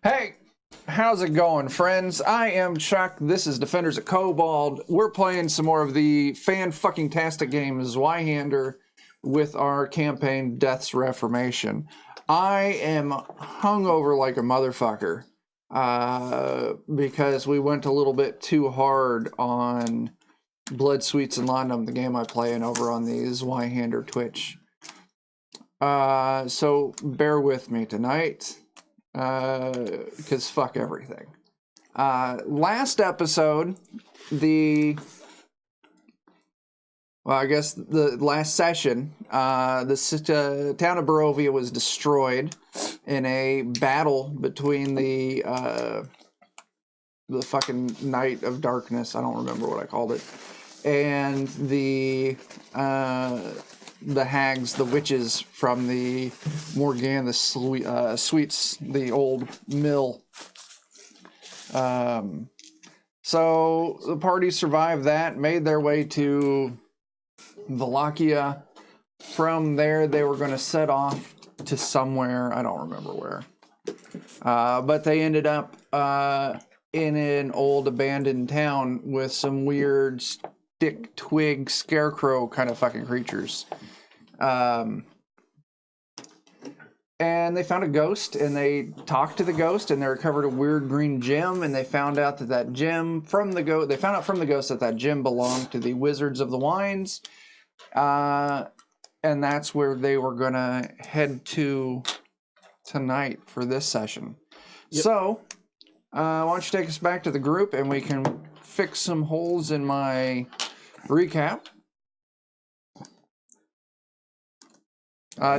Hey, how's it going, friends? I am Chuck. This is Defenders of Kobold. We're playing some more of the fan-fucking-tastic game Zweihander with our campaign Death's Reformation. I am hungover like a motherfucker because we went a little bit too hard on Blood, Sweets, and Laudanum, the game I play in over on the Zweihander Twitch. So bear with me tonight. Because fuck everything. Last episode, the last session, the town of Barovia was destroyed in a battle between the fucking Night of Darkness, I don't remember what I called it, and the hags, the witches from the Morgan, the Sweets, the old mill. So the party survived that, made their way to Wallachia. From there, they were going to set off to somewhere, I don't remember where. But they ended up in an old abandoned town with some weird stick, twig, scarecrow kind of fucking creatures. And they found a ghost, and they talked to the ghost, and they recovered a weird green gem, and they found out that gem from the ghost, they found out from the ghost that gem belonged to the Wizards of the Wines, and that's where they were gonna head to tonight for this session. Yep. So, why don't you take us back to the group, and we can fix some holes in my recap.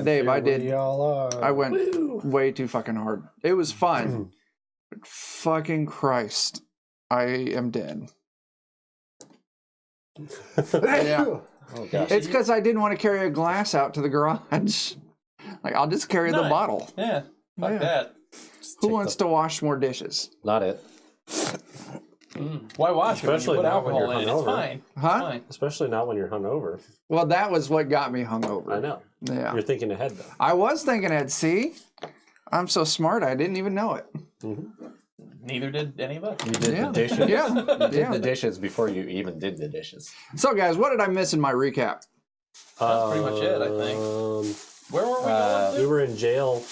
Dave, I went way too fucking hard. It was fun. But fucking Christ, I am dead. Yeah. Oh, gosh. It's because I didn't want to carry a glass out to the garage. Like, I'll just carry the bottle. Yeah, fuck that. Who wants to wash more dishes? Not it. Why wash Especially it when you put not when you're alcohol in it? It's fine. Huh? It's fine. Especially not when you're hungover. Well, that was what got me hungover. I know. Yeah. You're thinking ahead, though. I was thinking ahead. See? I'm so smart, I didn't even know it. Mm-hmm. Neither did any of us. You did the dishes. Yeah. You did the dishes before you even did the dishes. So, guys, what did I miss in my recap? That's pretty much it, I think. Where were we going to? We were in jail.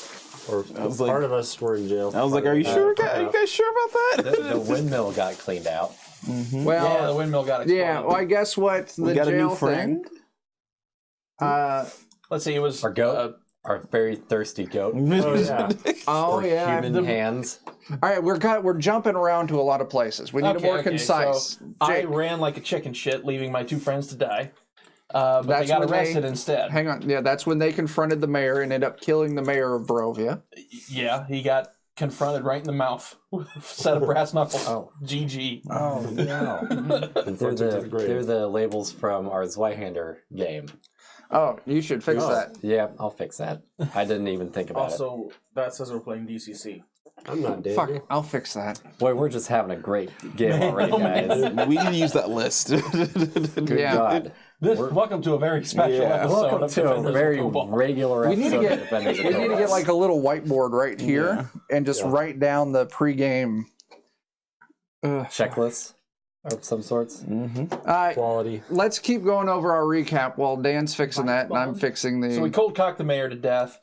Or part of us were in jail. I was like, are you sure? Are you guys sure about that? The windmill got cleaned out. Mm-hmm. Well, yeah, the windmill got exploded. Yeah, well, I guess what the got jail a new friend? Let's see, it was... Our goat. Our very thirsty goat. Oh, yeah. Oh, yeah. Human hands. All right, we're jumping around to a lot of places. We need to more concise. So I ran like a chicken shit, leaving my two friends to die. But they got arrested instead. Hang on. Yeah, that's when they confronted the mayor and ended up killing the mayor of Barovia. Yeah, he got confronted right in the mouth with a set of brass knuckles. Oh. GG. Oh, no. They're the labels from our Zweihander game. Oh, you should fix that. Yeah, I'll fix that. I didn't even think about it. Also, that says we're playing DCC. I'm not Dave. Fuck, I'll fix that. Boy, we're just having a great game already, guys. We need to use that list. Good God. Welcome to a very special episode Welcome of to Defenders a very of Kobold. regular episode of Defenders of Kobold. We need to get like a little whiteboard right here and just write down the pregame checklists of some sorts. Mm-hmm. Quality. Let's keep going over our recap while Dan's fixing that and I'm fixing the... So we cold cocked the mayor to death.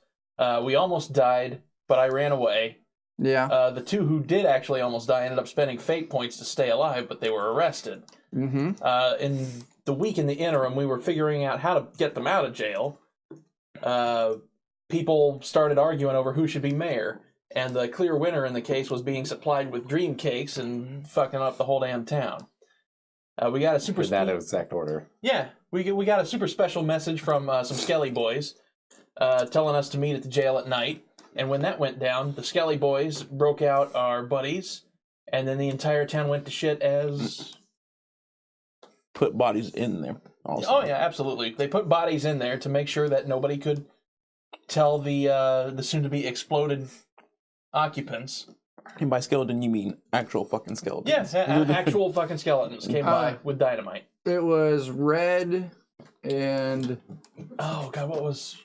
We almost died, but I ran away. Yeah. The two who did actually almost die ended up spending fate points to stay alive, but they were arrested. Mm-hmm. In the week in the interim, we were figuring out how to get them out of jail. People started arguing over who should be mayor, and the clear winner in the case was being supplied with dream cakes and fucking up the whole damn town. We got a super... In that exact order. Yeah, we got a super special message from some Skelly boys telling us to meet at the jail at night. And when that went down, the Skelly boys broke out our buddies, and then the entire town went to shit as... Put bodies in there also. Oh, yeah, absolutely. They put bodies in there to make sure that nobody could tell the soon-to-be exploded occupants. And by skeleton, you mean actual fucking skeletons. Yes, actual fucking skeletons came by with dynamite. It was Red and... Oh, God, what was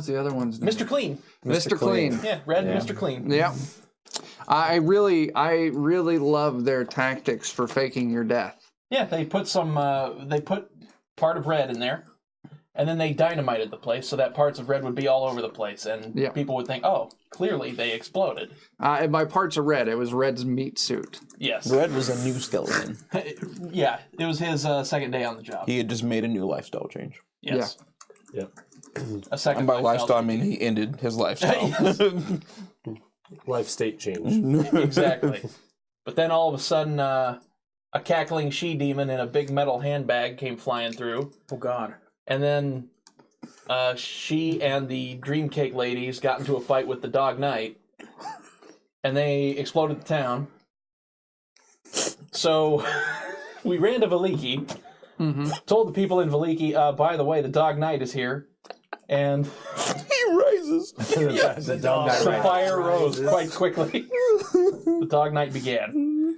the other one's name? Mr. Clean. Mr. Clean. Yeah, Red and Mr. Clean. Yeah. I really love their tactics for faking your death. Yeah, they put part of red in there, and then they dynamited the place so that parts of red would be all over the place, and people would think, oh, clearly they exploded. And by parts of red, it was Red's meat suit. Yes. Red was a new skeleton. Yeah, it was his second day on the job. He had just made a new lifestyle change. Yes. Yeah. A second And by lifestyle, I mean he ended his lifestyle. Life state change. Exactly. But then all of a sudden, a cackling she-demon in a big metal handbag came flying through. Oh, God. And then she and the Dream Cake ladies got into a fight with the Dog Knight. And they exploded the town. So we ran to Valiki, told the people in Valiki, by the way, the Dog Knight is here. And he rises. The fire rose quite quickly. The Dog Knight began.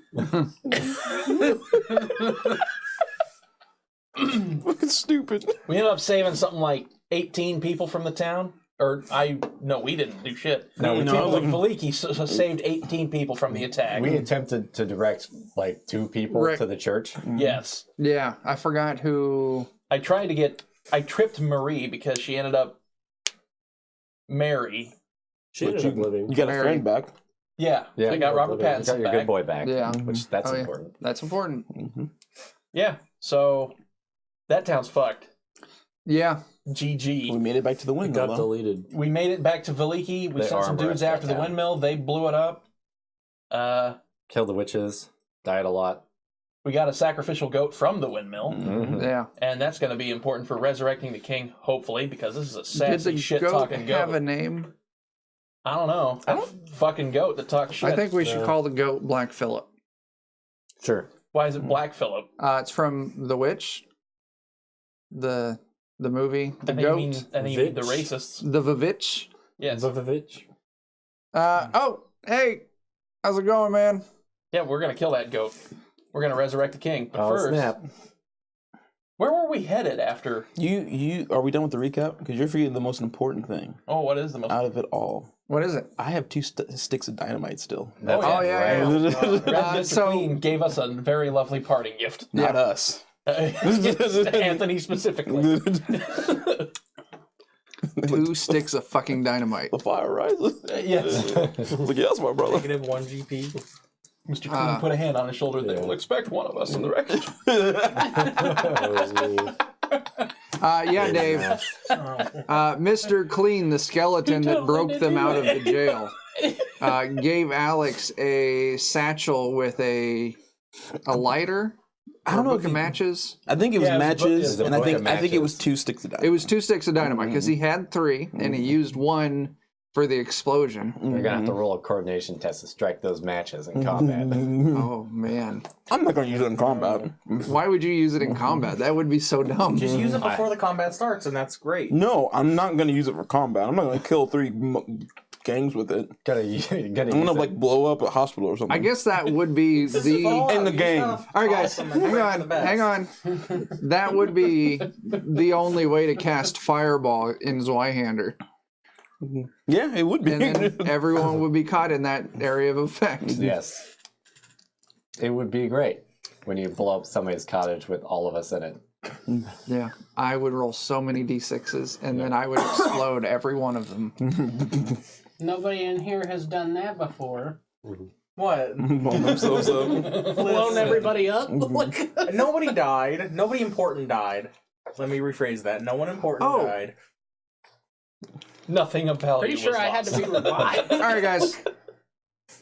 Fucking stupid. We ended up saving something like 18 people from the town. We didn't do shit. No, we people like Valiki saved 18 people from the attack. We attempted to direct like 2 people to the church. Yes. Yeah, I forgot who. I tripped Marie because she ended up Mary. She ended up living. You got a friend back. Yeah. I got Robert You got Pattinson your back. good boy back. Yeah. Which that's important. That's important. Yeah. So that town's fucked. Yeah. We GG. made it back to the It windmill. got deleted. We made it back to Valiki. We They sent some armor dudes us after the back down. windmill. They blew it up. Killed the witches. Died a lot. We got a sacrificial goat from the windmill. Yeah. And that's going to be important for resurrecting the king, hopefully, because this is a Did sassy, the shit-talking goat have goat. a name? I don't know. That fucking goat that talks shit. I think we should call the goat Black Phillip. Sure. Why is it Black Phillip? It's from The Witch. The movie. The I think goat. you mean the racists. The Vavitch. Yes. Vovovich. Oh, hey. How's it going, man? Yeah, we're going to kill that goat. We're going to resurrect the king. But first, Snap. where were we headed after? You are we done with the recap? Because you're forgetting the most important thing Oh, what is the most... out of it all. What is it? I have 2 sticks of dynamite still. That's Oh, yeah, right. Red Mr. Queen gave us a very lovely parting gift. Not us. Anthony specifically. 2 sticks of fucking dynamite. The fire rises. Yes. I was like, yes, my brother. Negative 1 GP. Mr. Queen put a hand on his shoulder. They will expect one of us in the wreckage. That was me. Yeah, Dave. Mr. Clean, the skeleton that broke them out of the jail, gave Alex a satchel with a lighter. I don't know if of matches. I think it was Yeah, it was a book- matches, it was a and I book think of it was matches. 2 sticks of dynamite. It was 2 sticks of dynamite because he had 3 and he used 1 for the explosion. You're gonna have to roll a coordination test to strike those matches in combat. Oh man, I'm not going to use it in combat. why would you use it in combat? That would be so dumb. Just use it before the combat starts, and that's great. No, I'm not going to use it for combat. I'm not going to kill 3 gangs with it. I'm I'm going to like blow up a hospital or something. I guess that would be In the game. All right, guys, hang on. That would be the only way to cast Fireball in Zweihander. Yeah, it would be. And then everyone would be caught in that area of effect. Yes. It would be great when you blow up somebody's cottage with all of us in it. Yeah, I would roll so many d6s, and then I would explode every one of them. Nobody in here has done that before. What? Blow themselves up. Blown everybody up? Nobody died. Nobody important died. Let me rephrase that. No one important Oh. died. Nothing of value. Pretty sure was I had lost. to be revived. All right, guys.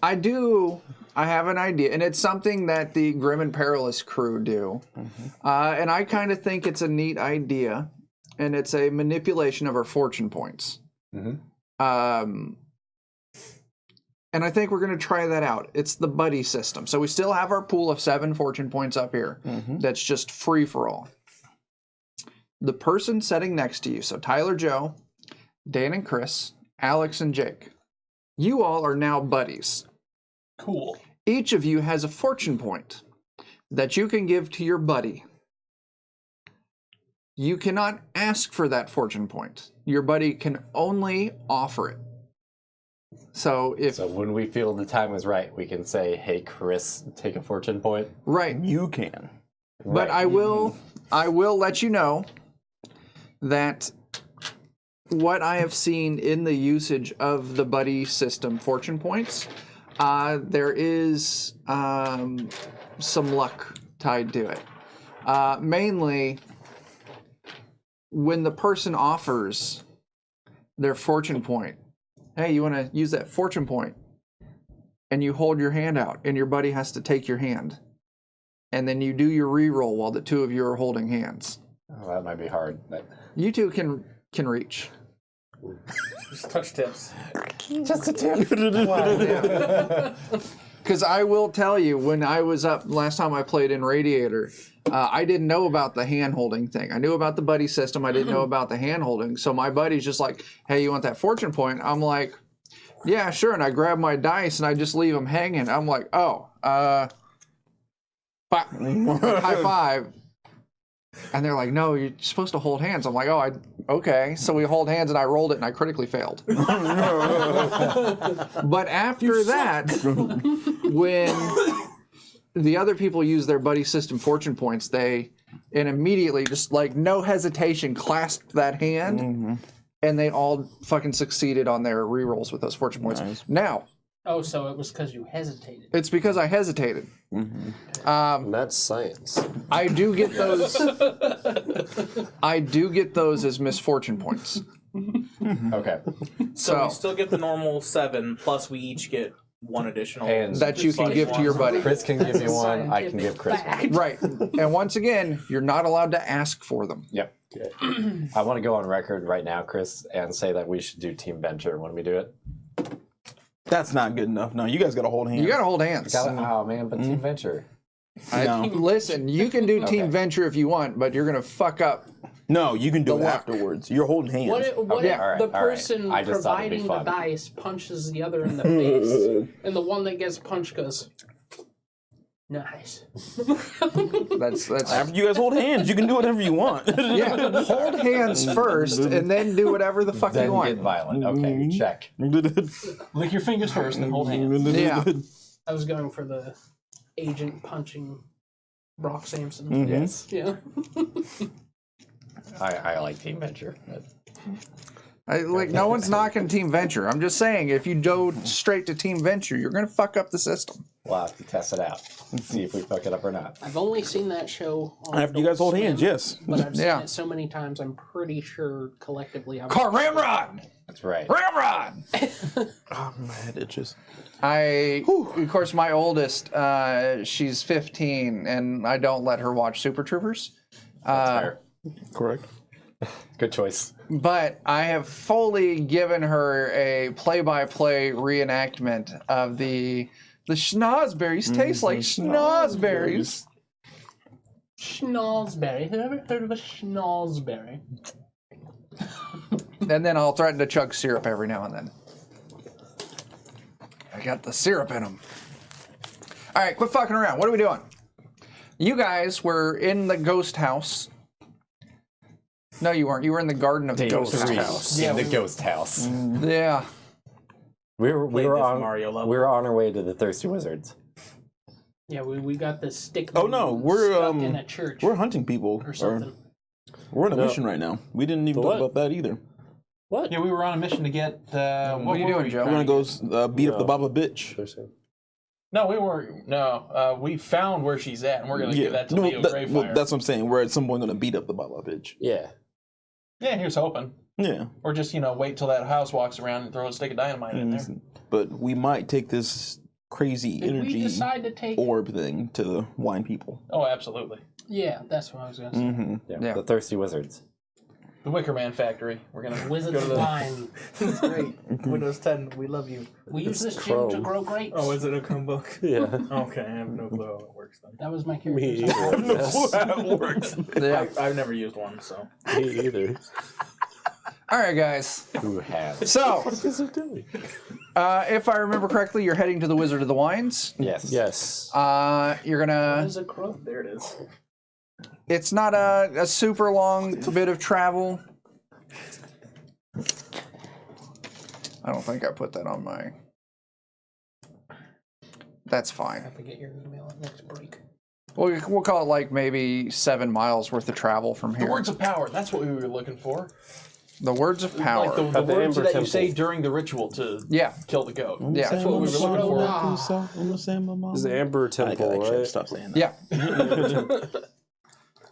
I have an idea, and it's something that the Grim and Perilous crew do. And I kind of think it's a neat idea, and it's a manipulation of our fortune points. And I think we're going to try that out. It's the buddy system. So we still have our pool of 7 fortune points up here. That's just free for all. The person sitting next to you, so Tyler, Joe, Dan and Chris, Alex and Jake, you all are now buddies. Cool. Each of you has a fortune point that you can give to your buddy. You cannot ask for that fortune point. Your buddy can only offer it. So So when we feel the time is right, we can say, "Hey, Chris, take a fortune point." right, You can. but I will let you know that what I have seen in the usage of the buddy system fortune points, there is some luck tied to it. Mainly when the person offers their fortune point, hey, you want to use that fortune point, and you hold your hand out, and your buddy has to take your hand, and then you do your reroll while the two of you are holding hands. Oh, that might be hard. But... You two can reach. Just touch tips. Just a tip. Because I will tell you, when I was up last time I played in Radiator, I didn't know about the hand-holding thing. I knew about the buddy system. I didn't know about the hand-holding. So my buddy's just like, hey, you want that fortune point? I'm like, yeah, sure. And I grab my dice and I just leave them hanging. I'm like, high five. And they're like, no, you're supposed to hold hands. I'm like, okay. So we hold hands and I rolled it and I critically failed. But after that, when the other people use their buddy system fortune points, and immediately just like no hesitation clasped that hand and they all fucking succeeded on their rerolls with those fortune points. Nice. Now, Oh, so it was because you hesitated. it's because I hesitated. That's science. I do get those. I do get those as misfortune points. Okay. So we still get the normal 7, plus we each get one additional. And that you can give to your buddy. Chris can give me one. I can give Chris one. Right. And once again, you're not allowed to ask for them. Yep. I want to go on record right now, Chris, and say that we should do Team Venture when we do it. That's not good enough. No, you guys got to hold hands. You got to hold hands. Oh man, but Team Venture. No. Listen, you can do Team Venture if you want, but you're going to fuck up. No, you can do The it luck. afterwards. You're holding hands. What Okay, if all right, the all right. person I just thought it'd be providing the fun. dice punches the other in the face, and the one that gets punched goes, nice. That's After you guys hold hands, you can do whatever you want. yeah. Hold hands first, and then do whatever the fuck you Then want. get violent. Okay, check. Lick your fingers first and hold hands. Yeah. I was going for the agent punching Brock Sampson. Yes. Yeah. I like Team Venture. No one's knocking Team Venture. I'm just saying, if you go straight to Team Venture, you're going to fuck up the system. We'll have to test it out and see if we fuck it up or not. I've only seen that show on After you guys hold hands, yes. but I've seen Yeah. it so many times, I'm pretty sure collectively I've Car Ramrod! That's right. Ramrod! Oh, my head itches. Of course, my oldest, she's 15, and I don't let her watch Super Troopers. That's fair. Correct. Good choice. But I have fully given her a play-by-play reenactment of the schnozberries taste like schnozberries. Schnozberry. Have you ever heard of a schnozberry? And then I'll threaten to chug syrup every now and then. I got the syrup in them. All right, quit fucking around. What are we doing? You guys were in the ghost house. No, you weren't. You were in the garden of the ghost house. In the ghost house. Yeah. We were Played this Mario level. on our way to the Thirsty Wizards. Yeah, we got this stick. Oh, no, we're, stuck in a church We're hunting people. or something. We're on a mission right now. We didn't even talk what? about that either. What? Yeah, we were on a mission to get. What are you doing, Joe? We're going to go beat up the Baba bitch. No, we weren't. No, we found where she's at, and we're gonna give that to Leo Greyfire. Well, that's what I'm saying. We're at some point going to beat up the Baba bitch. Yeah. Yeah, here's hoping. Yeah. Or just wait till that house walks around and throw a stick of dynamite in there. But we might take this crazy Did we energy decide to take? orb thing to the wine people. Oh, absolutely. Yeah, that's what I was gonna say. Mm-hmm. Yeah. The Thirsty Wizards. The Wicker Man factory. We're gonna Wizards go to of the. Wine. That's great. Windows 10, we love you. We use this Chrome. gym to grow grapes. Oh, is it a Chromebook? Yeah. Okay, I have no clue how it works then. That was my Me character. either. Yes. That works. Yeah. I've never used one, so. Me either. All right, guys. Who has? So, What is it doing? if I remember correctly, you're heading to the Wizard of the Wines. Yes. Yes. You're gonna. Is a crow? There it is. It's not a super long bit of travel. I don't think I put that on my... That's I fine. have to get your email at next break. We'll call it like maybe 7 miles worth of travel from The here. words of power. That's what we were looking for. The words of power. Like the At the words Amber that Temple. you say during the ritual to Yeah. kill the goat. Yeah. That's what we were looking for. This is the Amber Temple, right? Stop saying that. Yeah.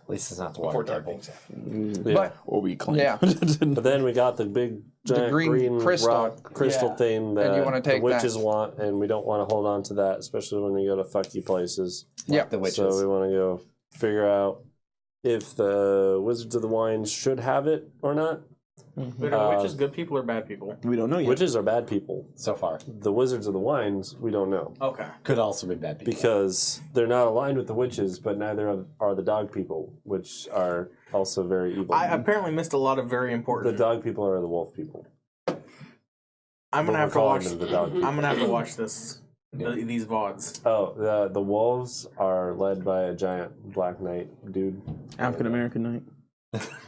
At least it's not the Before water dark temple. things happen. Yeah. But Or we claim. Yeah. But then we got the big giant green green crystal. rock crystal Yeah. thing that you wanna take the witches that. want, and we don't want to hold on to that, especially when we go to fucky places. Yeah. The witches. So we want to go figure out if the Wizards of the Wines should have it or not. Wait, are witches good people or bad people? We don't know yet. Witches are bad people. So far. The Wizards of the Wines, we don't know. Okay. Could also be bad people. Because they're not aligned with the witches, but neither are the dog people, which are also very evil. I apparently missed a lot of very The important. dog people are the wolf people. I'm gonna But have we're to calling watch. them the dog people. I'm gonna have to watch this. These VODs. Oh, the wolves are led by a giant black knight dude. African American night.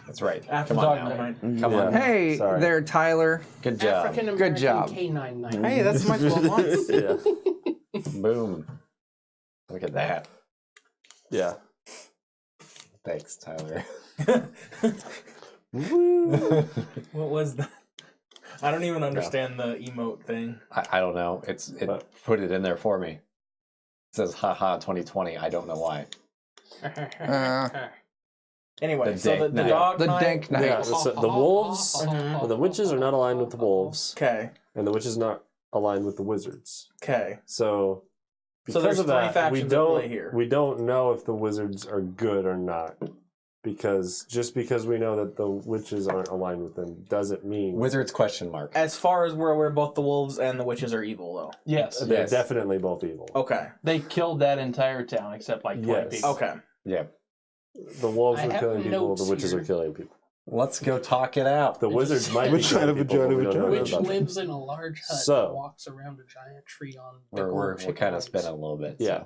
That's right. After Come dog on now. night. Come on. Yeah. Hey Sorry. there, Tyler. Good job. African American job. canine night. Hey, that's my 12 months. Yeah. Boom. Look at that. Yeah. Thanks, Tyler. What was that? I don't even understand the emote thing. I don't know. It put it in there for me. It says haha 2020. I don't know why. Anyway, The so dank the night. dog The night. dank night. Yeah, the wolves, the witches are not aligned with the wolves, Okay. and the witches not aligned with the wizards. Okay. So, because there's of three that, factions at play here. we don't know if the wizards are good or not. Because just because we know that the witches aren't aligned with them doesn't mean Wizards question mark. As far as we're aware, both the wolves and the witches are evil, though. Yes. they're Yes. definitely both evil. Okay. They killed that entire town except like 20 Yes. people. Okay. Yeah. The wolves I are have killing people, notes the witches here. are killing people. Let's go talk it out. The wizards might be Which side killing of people, vagina, but we don't know vagina? Which about them. lives in a large hut So- and walks around a giant tree on We're kind of spinning a little bit. so. Yeah.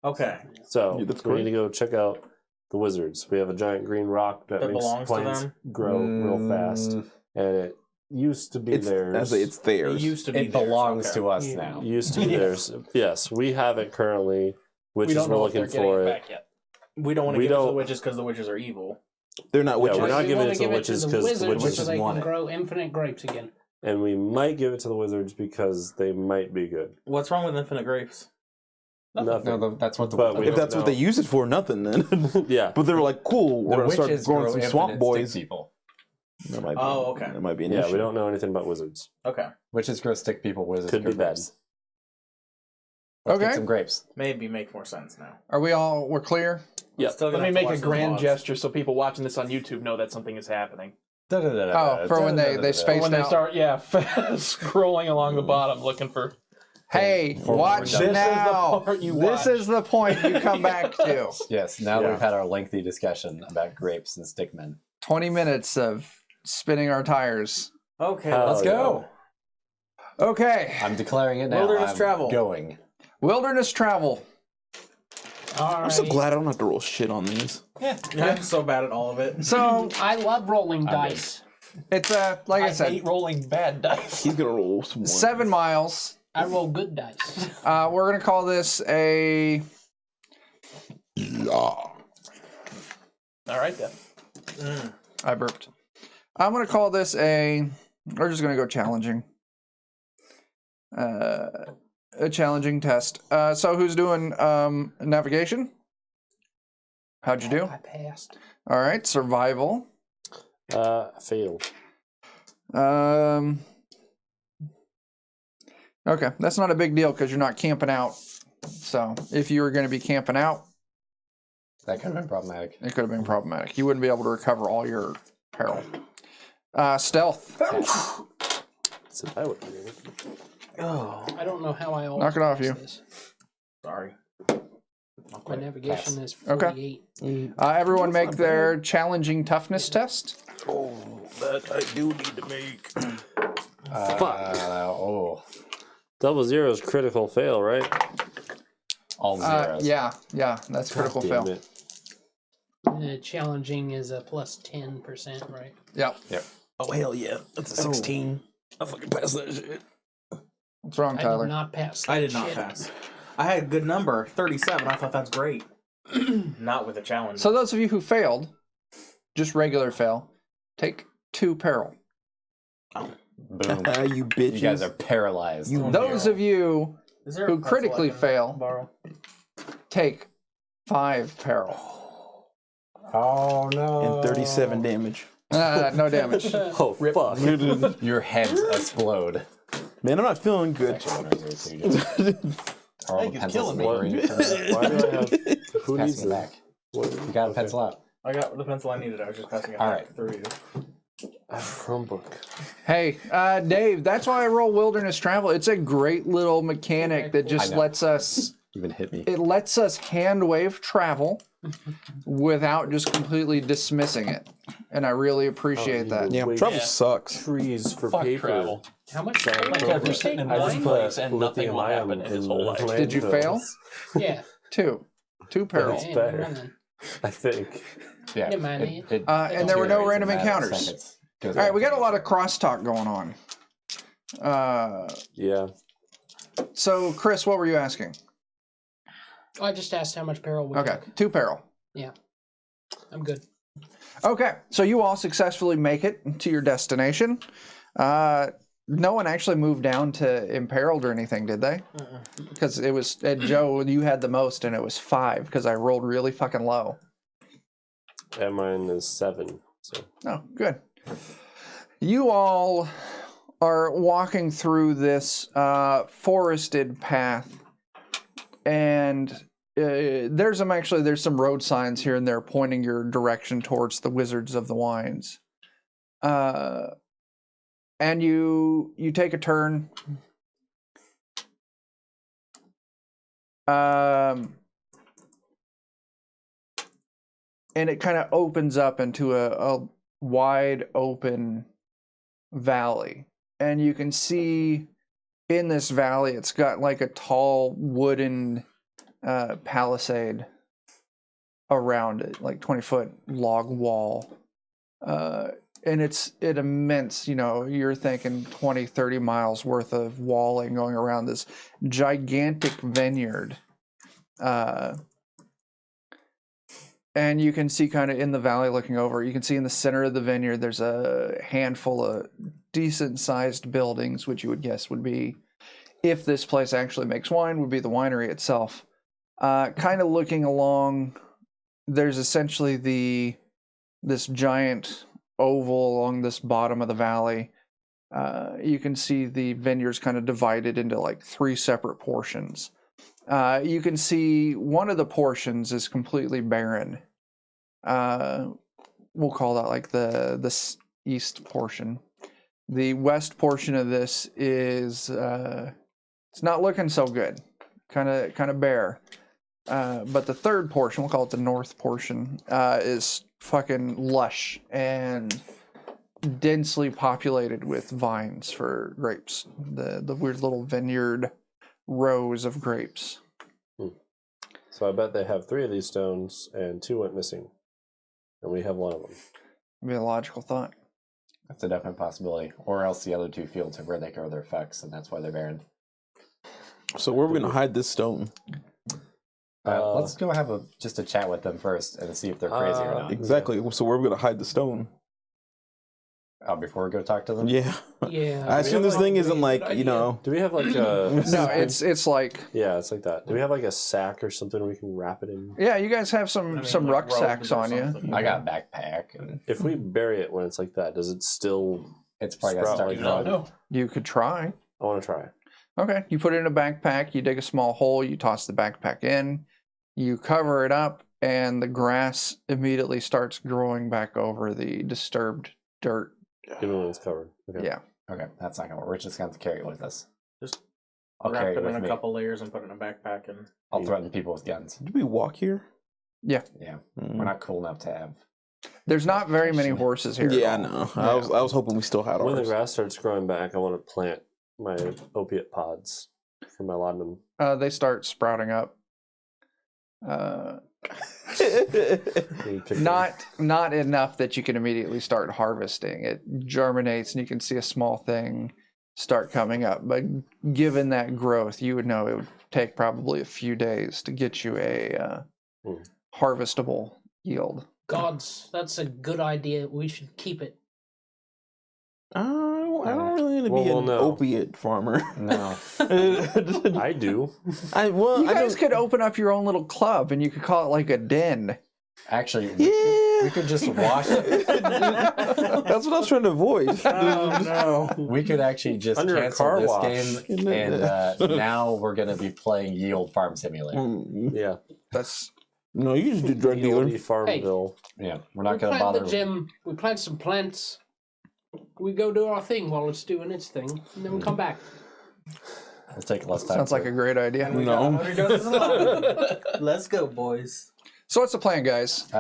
Okay. So Yeah, that's we need correct. to go check out the wizards. We have a giant green rock that That makes belongs to plants them? grow real fast, and it used to be It's theirs. it's theirs. It used to be It theirs. belongs Okay. to us Yeah. now. Used to be theirs. Yes, we have it currently. We Witches don't were know if they're looking getting for it it. back yet. We don't want to We give it to the don't- witches because the witches are evil. They're not Yeah, witches. we're not We giving wanna it to give the witches because the wizards witches so they want can it. grow infinite grapes again. and we might give it to the wizards because they might be good. What's wrong with infinite grapes? Nothing. No, that's what the But we If don't that's what know. they use it for, nothing then. Yeah. But they were like, cool, The we're gonna start witches growing grow some infinite swamp stick boys. people. That might be, Oh, okay. That might be an Yeah, issue. we don't know anything about wizards. Okay. Witches grow stick people. Wizards Could grow be bad. grapes. Let's Okay. get some grapes. Maybe make more sense now. Are we're clear? Yeah. Still Let gonna me have to make a watch those grand VODs. gesture so people watching this on YouTube know that something is happening. Oh, for when they space When they out. start, scrolling along the bottom looking for. Hey, watch This is the now. part you This watch. is the point you come back to. Yes, now that Yeah. we've had our lengthy discussion about grapes and stickmen. 20 minutes of spinning our tires. Okay. Hell Let's go. Okay, I'm declaring it now. Wilderness I'm travel. Going. wilderness travel. I'm so glad I don't have to roll shit on these. I'm so bad at all of it. So I love rolling dice. it's like I I said, hate rolling bad dice. He's gonna roll some more. 7 miles. I roll good dice. We're gonna call this a. All right then. I burped. I'm gonna call this a. We're just gonna go challenging. A challenging test. So who's doing navigation? How'd you do? I passed. All right, survival. Fail. Okay, that's not a big deal because you're not camping out. So if you were going to be camping out, That could have been problematic. it could have been problematic. You wouldn't be able to recover all your peril. Stealth. So that would be it. Oh, I don't know how I always Knock it off, pass you. this. sorry. My navigation is Okay. 48. Everyone make their challenging toughness test. Oh, that I do need to make. Oh, Double zero is critical fail, right? all zeros. Yeah, that's critical Damn fail. it. Challenging is a plus 10%, right? Yep. Oh hell yeah, that's a 16. I fucking passed that shit. What's wrong, I Tyler? did not pass. That I did not shit. pass. I had a good number, 37. I thought that's great. Not with a challenge. So those of you who failed, just regular fail, take 2 peril. Boom. You bitches. You guys are paralyzed. Those of you Is there a who pencil critically I can fail, borrow? take 5 peril. Oh no. And 37 damage. No damage. Oh fuck. Your heads explode. Man, I'm not feeling good. Actually, 1 or 0 too. Are all Hey, the it's pencils killing me. lingering from it? Why do I have? Who Pass needs me this? back. You got a pencil out. I got the pencil I needed. I was just passing it All back right. through you. Chromebook. Hey, Dave, that's why I roll wilderness travel. It's a great little mechanic that just I know. lets us Even hit me. it lets us hand wave travel without just completely dismissing it. And I really appreciate that. Yeah, Wait, travel yeah. sucks. Trees for Fuck paper. travel. How much? Sorry, how much Chromebook. did you sitting take? in one Nine? place and nothing will lithium-ion happen in his in whole life. Did you fail? Yeah. 2 peril. It's Man, better. running. I think. Yeah. Yeah, man. And there were no deteriorates in random a matter of encounters. seconds. Goes All right, back we got to a lot of crosstalk going on. Yeah. So, Chris, what were you asking? I just asked how much peril we Okay, took. 2 peril. Yeah. I'm good. Okay, so you all successfully make it to your destination. No one actually moved down to imperiled or anything, did they? Because it was Joe. You had the most, and it was 5 because I rolled really fucking low. And mine is 7. So Oh, good. You all are walking through this forested path, and there's some road signs here and there pointing your direction towards the Wizards of the Wines. And you take a turn. And it kind of opens up into a wide open valley. And you can see in this valley, it's got like a tall wooden palisade around it, like 20-foot log wall. And it's immense, you're thinking 20, 30 miles worth of walling going around this gigantic vineyard. And you can see kind of in the valley looking over, you can see in the center of the vineyard, there's a handful of decent sized buildings, which you would guess would be, if this place actually makes wine, would be the winery itself. Kind of looking along, there's essentially this giant oval along this bottom of the valley. You can see the vineyards kind of divided into like 3 separate portions. You can see one of the portions is completely barren. We'll call that like the east portion. The west portion of this is it's not looking so good. Kind of bare. But the third portion, we'll call it the north portion, is fucking lush and densely populated with vines for grapes. The weird little vineyard rows of grapes. I bet they have 3 of these stones and 2 went missing. And we have 1 of them. Would be a logical thought. That's a definite possibility. Or else the other 2 fields are where they grow their effects, and that's why they're barren. So where are we gonna hide this stone? Let's go have just a chat with them first and see if they're crazy or not. Exactly. So where are we gonna hide the stone? Before we go talk to them? Yeah. Yeah. I assume this thing isn't like, Do we have like a... No, it's like, Yeah, it's like that. Do we have like a sack or something we can wrap it in? yeah, you guys have some like rucksacks robes or on you. something. I got a backpack. And If we bury it when it's like that, does it still... it's probably got to Sprout start like You don't growing. know. You could try. I want to try. Okay, you put it in a backpack, you dig a small hole, you toss the backpack in, you cover it up, and the grass immediately starts growing back over the disturbed dirt. Even when it's covered. Okay. Yeah. Okay, that's not going to work. We're just going to have to carry it with us. Just I'll wrap carry it it in with a me. couple layers and put it in a backpack and I'll threaten people with guns. Did we walk here? Yeah, Mm. we're not cool enough to have. There's not very many horses here. Yeah, I at all. know. Yeah. I was hoping we still had When the ours. grass starts growing back, I want to plant my opiate pods for my laudanum. They start sprouting up. You pick Not enough that you can immediately start harvesting. It germinates and you can see a small thing start coming up. But given that growth, you would know it would take probably a few days to get you a harvestable yield. Gods, that's a good idea. We should keep it. I don't really want to be an opiate farmer. No. I do. You guys could open up your own little club and you could call it like a den. Actually, we could just wash it. That's what I was trying to avoid. Oh no. We could actually just Under a cancel car this wash. game, and now we're going to be playing Yield Farm Simulator. Yeah. That's No, you just do drug dealer. Yieldy Farmville. Yeah, we're not We going to plant bother. the gym. We plant some plants. We go do our thing while it's doing its thing, and then we come back. We'll take less time. sounds like a great idea. No. 100 doses of lime. Let's go, boys. So what's the plan, guys?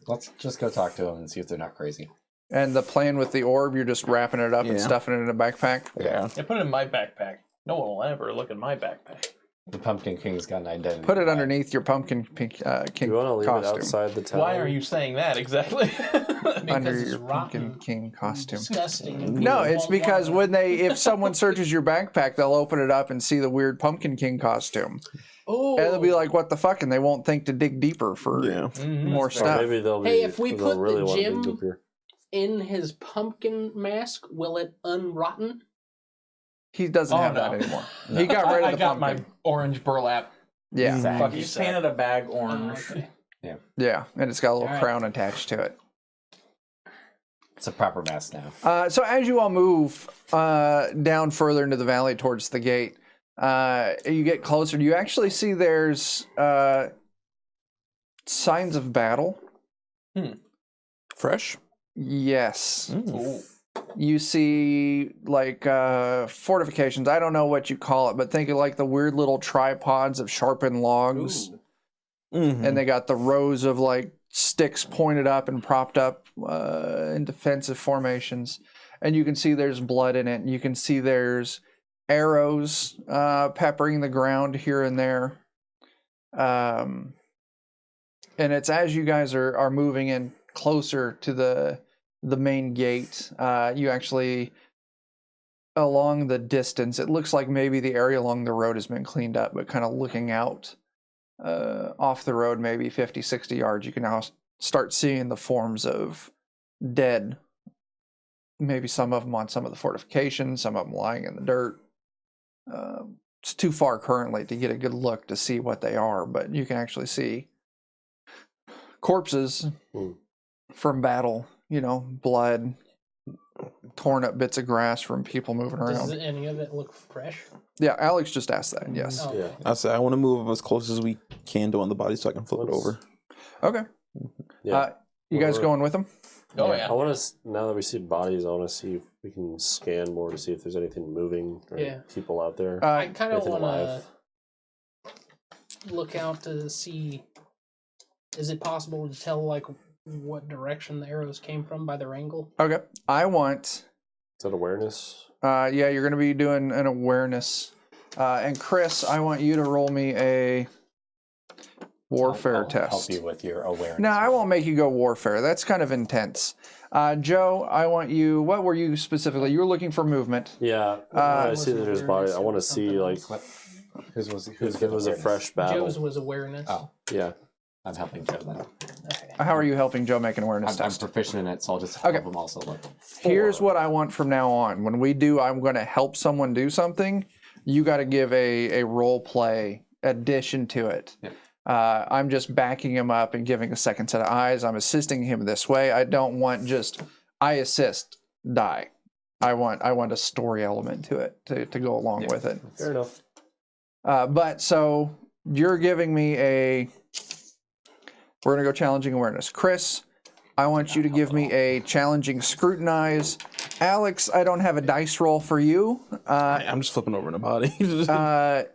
Let's just go talk to them and see if they're not crazy. And the plan with the orb, you're just wrapping it up and Yeah. stuffing it in a backpack? Yeah. I put it in my backpack. No one will ever look in my backpack. The Pumpkin King's got an identity. Put it underneath your pumpkin king You want to leave costume. it outside the town? Why are you saying that exactly? Under Because it's your pumpkin rotten. king costume. Disgusting. and No, people it's won't because want if someone searches your backpack, they'll open it up and see the weird pumpkin king costume. Oh, And they'll be like, what the fuck? And they won't think to dig deeper for Yeah. more Or stuff. maybe they'll be. Hey, if we they'll put really the want to gym- dig deeper. in his pumpkin mask, will it unrotten? He doesn't Oh, have no. that anymore. He got rid of I the got pumpkin. my orange burlap. Yeah, Fuck You you, just Zach. painted a bag Oh, orange. okay. yeah. And it's got a little All right. crown attached to it. It's a proper mask now. So as you all move down further into the valley towards the gate, you get closer. You actually see there's signs of battle. Fresh? Yes. Ooh. You see like fortifications. I don't know what you call it, but think of like the weird little tripods of sharpened logs. Mm-hmm. And they got the rows of like sticks pointed up and propped up in defensive formations. And you can see there's blood in it. You can see there's arrows peppering the ground here and there. And it's as you guys are moving in closer to the main gate, you actually, along the distance, it looks like maybe the area along the road has been cleaned up, but kind of looking out off the road, maybe 50, 60 yards, you can now start seeing the forms of dead. Maybe some of them on some of the fortifications, some of them lying in the dirt. It's too far currently to get a good look to see what they are, but you can actually see corpses from battle, blood, torn up bits of grass from people moving Does around. any of it look fresh? Yeah, Alex just asked that, yes. Oh, Yeah. I said I want to move as close as we can to on the body so I can flip it Let's- over. Okay. Yeah. You guys Well, going with them? Oh yeah. I want to. Now that we see bodies, I want to see if we can scan more to see if there's anything moving or Yeah. people out there. I kind of anything want alive. to look out to see. Is it possible to tell like what direction the arrows came from by their angle? Okay. I want, Is that awareness? yeah, you're going to be doing an awareness. And Chris, I want you to roll me a warfare I'll test. help you with your awareness. No, I won't make you go warfare. That's kind of intense. Joe, I want you. What were you specifically? You were looking for movement. Yeah. I see that there's bodies. I want to see like Whose was if it was a fresh battle. Joe's was awareness. Oh, Yeah. I'm helping Joe then. Okay. How are you helping Joe make an awareness I'm test? proficient in it, so I'll just Okay. help him also look. Here's what I want from now on. When we do, I'm going to help someone do something. You got to give a role play addition to it. Yeah. I'm just backing him up and giving a second set of eyes. I'm assisting him this way. I don't want just I assist, die. I want a story element to it to go along with it. Fair enough. But so you're giving me we're going to go challenging awareness. Chris, I want you to give me a challenging scrutinize. Alex, I don't have a dice roll for you. I'm just flipping over in a body.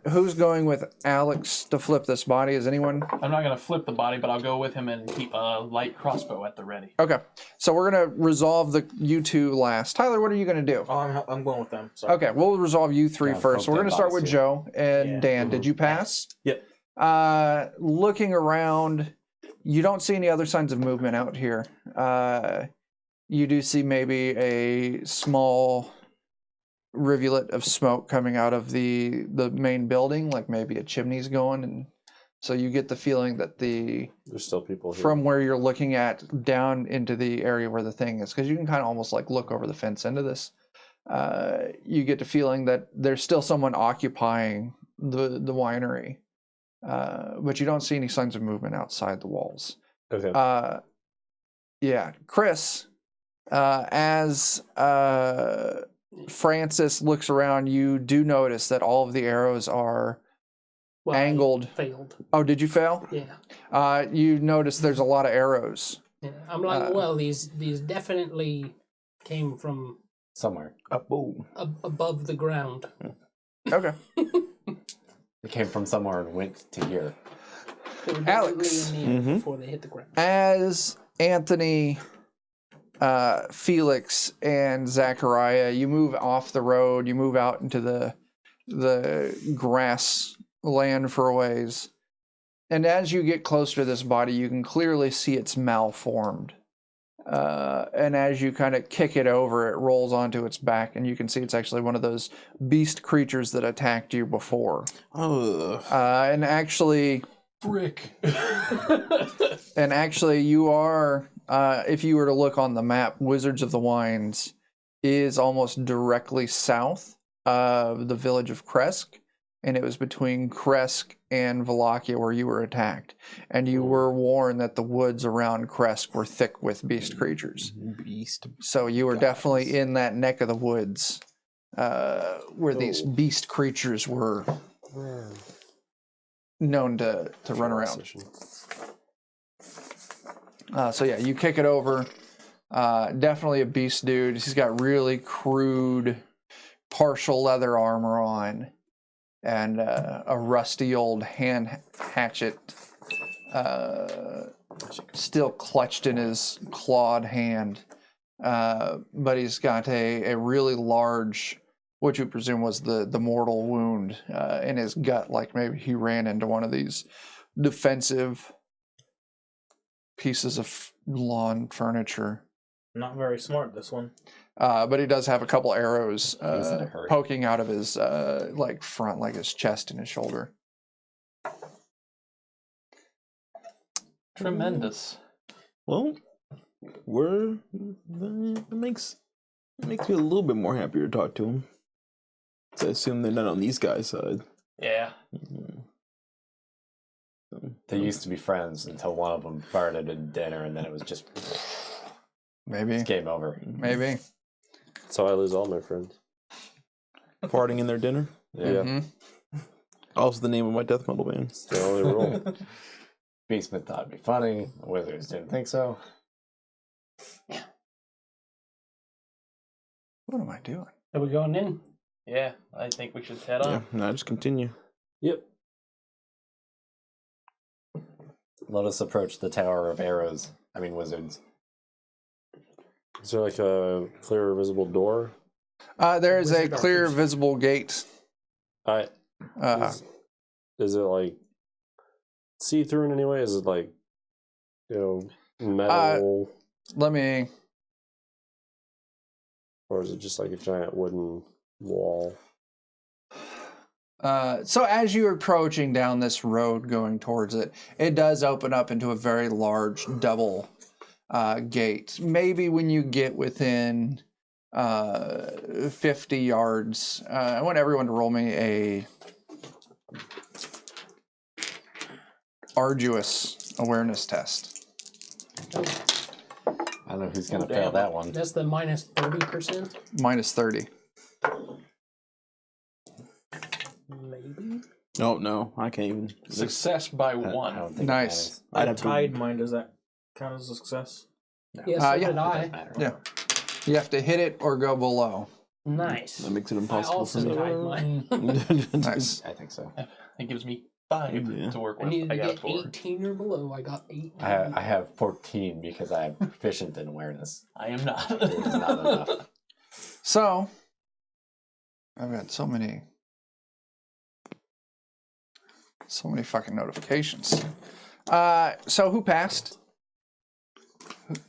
Who's going with Alex to flip this body? Is anyone? I'm not gonna flip the body, but I'll go with him and keep a light crossbow at the ready. Okay. So we're going to resolve you two last. Tyler, what are you going to do? Oh, I'm going with them. Sorry. Okay, we'll resolve you three Yeah, first. So we're going to start with bodies, Joe and Yeah. Dan. Did you pass? Yep. Looking around, You don't see any other signs of movement out here. You do see maybe a small rivulet of smoke coming out of the main building, like maybe a chimney's going, and so you get the feeling that There's still people here. from where you're looking at down into the area where the thing is, because you can kind of almost like look over the fence into this. You get the feeling that there's still someone occupying the winery, but you don't see any signs of movement outside the walls. Okay. Yeah, Chris, as Francis looks around, you do notice that all of the arrows are Well, I angled. failed. Oh, did you fail? Yeah. You notice there's a lot of arrows. Yeah. I'm like, well, these definitely came from Somewhere. above the ground. Okay. It came from somewhere and went to here. They were Alex. definitely in the air before they hit the ground. As Anthony, Felix, and Zachariah, you move off the road, you move out into the grass land for a ways. And as you get closer to this body, you can clearly see it's malformed. And as you kind of kick it over, it rolls onto its back, and you can see it's actually one of those beast creatures that attacked you before. And actually, Frick. you are, if you were to look on the map, Wizards of the Wines is almost directly south of the village of Kresk, and it was between Kresk and Wallachia where you were attacked. And you were warned that the woods around Kresk were thick with beast creatures. So you were definitely in that neck of the woods where these beast creatures were known to run around. So yeah, you kick it over. Definitely a beast dude. He's got really crude partial leather armor on and a rusty old hand hatchet still clutched in his clawed hand. But he's got a really large, what you presume was the mortal wound in his gut, like maybe he ran into one of these defensive pieces of lawn furniture. Not very smart, this one. But he does have a couple arrows was in a hurry. poking out of his like front, like his chest and his shoulder. Tremendous. Well, it makes me a little bit more happier to talk to him. So I assume they're not on these guys' side. Yeah. They used to be friends until one of them farted at dinner, and then it was just Maybe. game over. Maybe. That's how I lose all my friends. Farting in their dinner. Yeah. Mhm. Also the name of my death metal band. It's the only rule. Beastman thought it'd be funny. The Wizards didn't think so. What am I doing? Are we going in? Yeah, I think we should head Yeah, on. no, just continue. Yep. Let us approach the Tower of Arrows. I mean, Wizards. Is there like a clear, visible door? There is a Wizard clear, archers. visible gate. Is it like see through in any way? Is it like, metal? Let me. Or is it just like a giant wooden wall? So as you're approaching down this road going towards it, it does open up into a very large double gate. Maybe when you get within 50 yards, I want everyone to roll me a arduous awareness test. I don't know who's going to fail that one. That's the minus 30%? Minus 30. Maybe. Oh no, I can't even. Success by I one. don't think Nice. I I'd have to- tied mine. Does that count as a success? Yes, so yeah. did I. Matter. Yeah. You have to hit it or go below. Nice. That makes it I impossible for also me. tied mine. Nice. I think so. It gives me 5 Yeah. to work I with. needed I to got a get 4. 18 or below. I got 18. I have 14 because I am proficient in awareness. I am not. It is not enough. So, I've got so many fucking notifications. So who passed?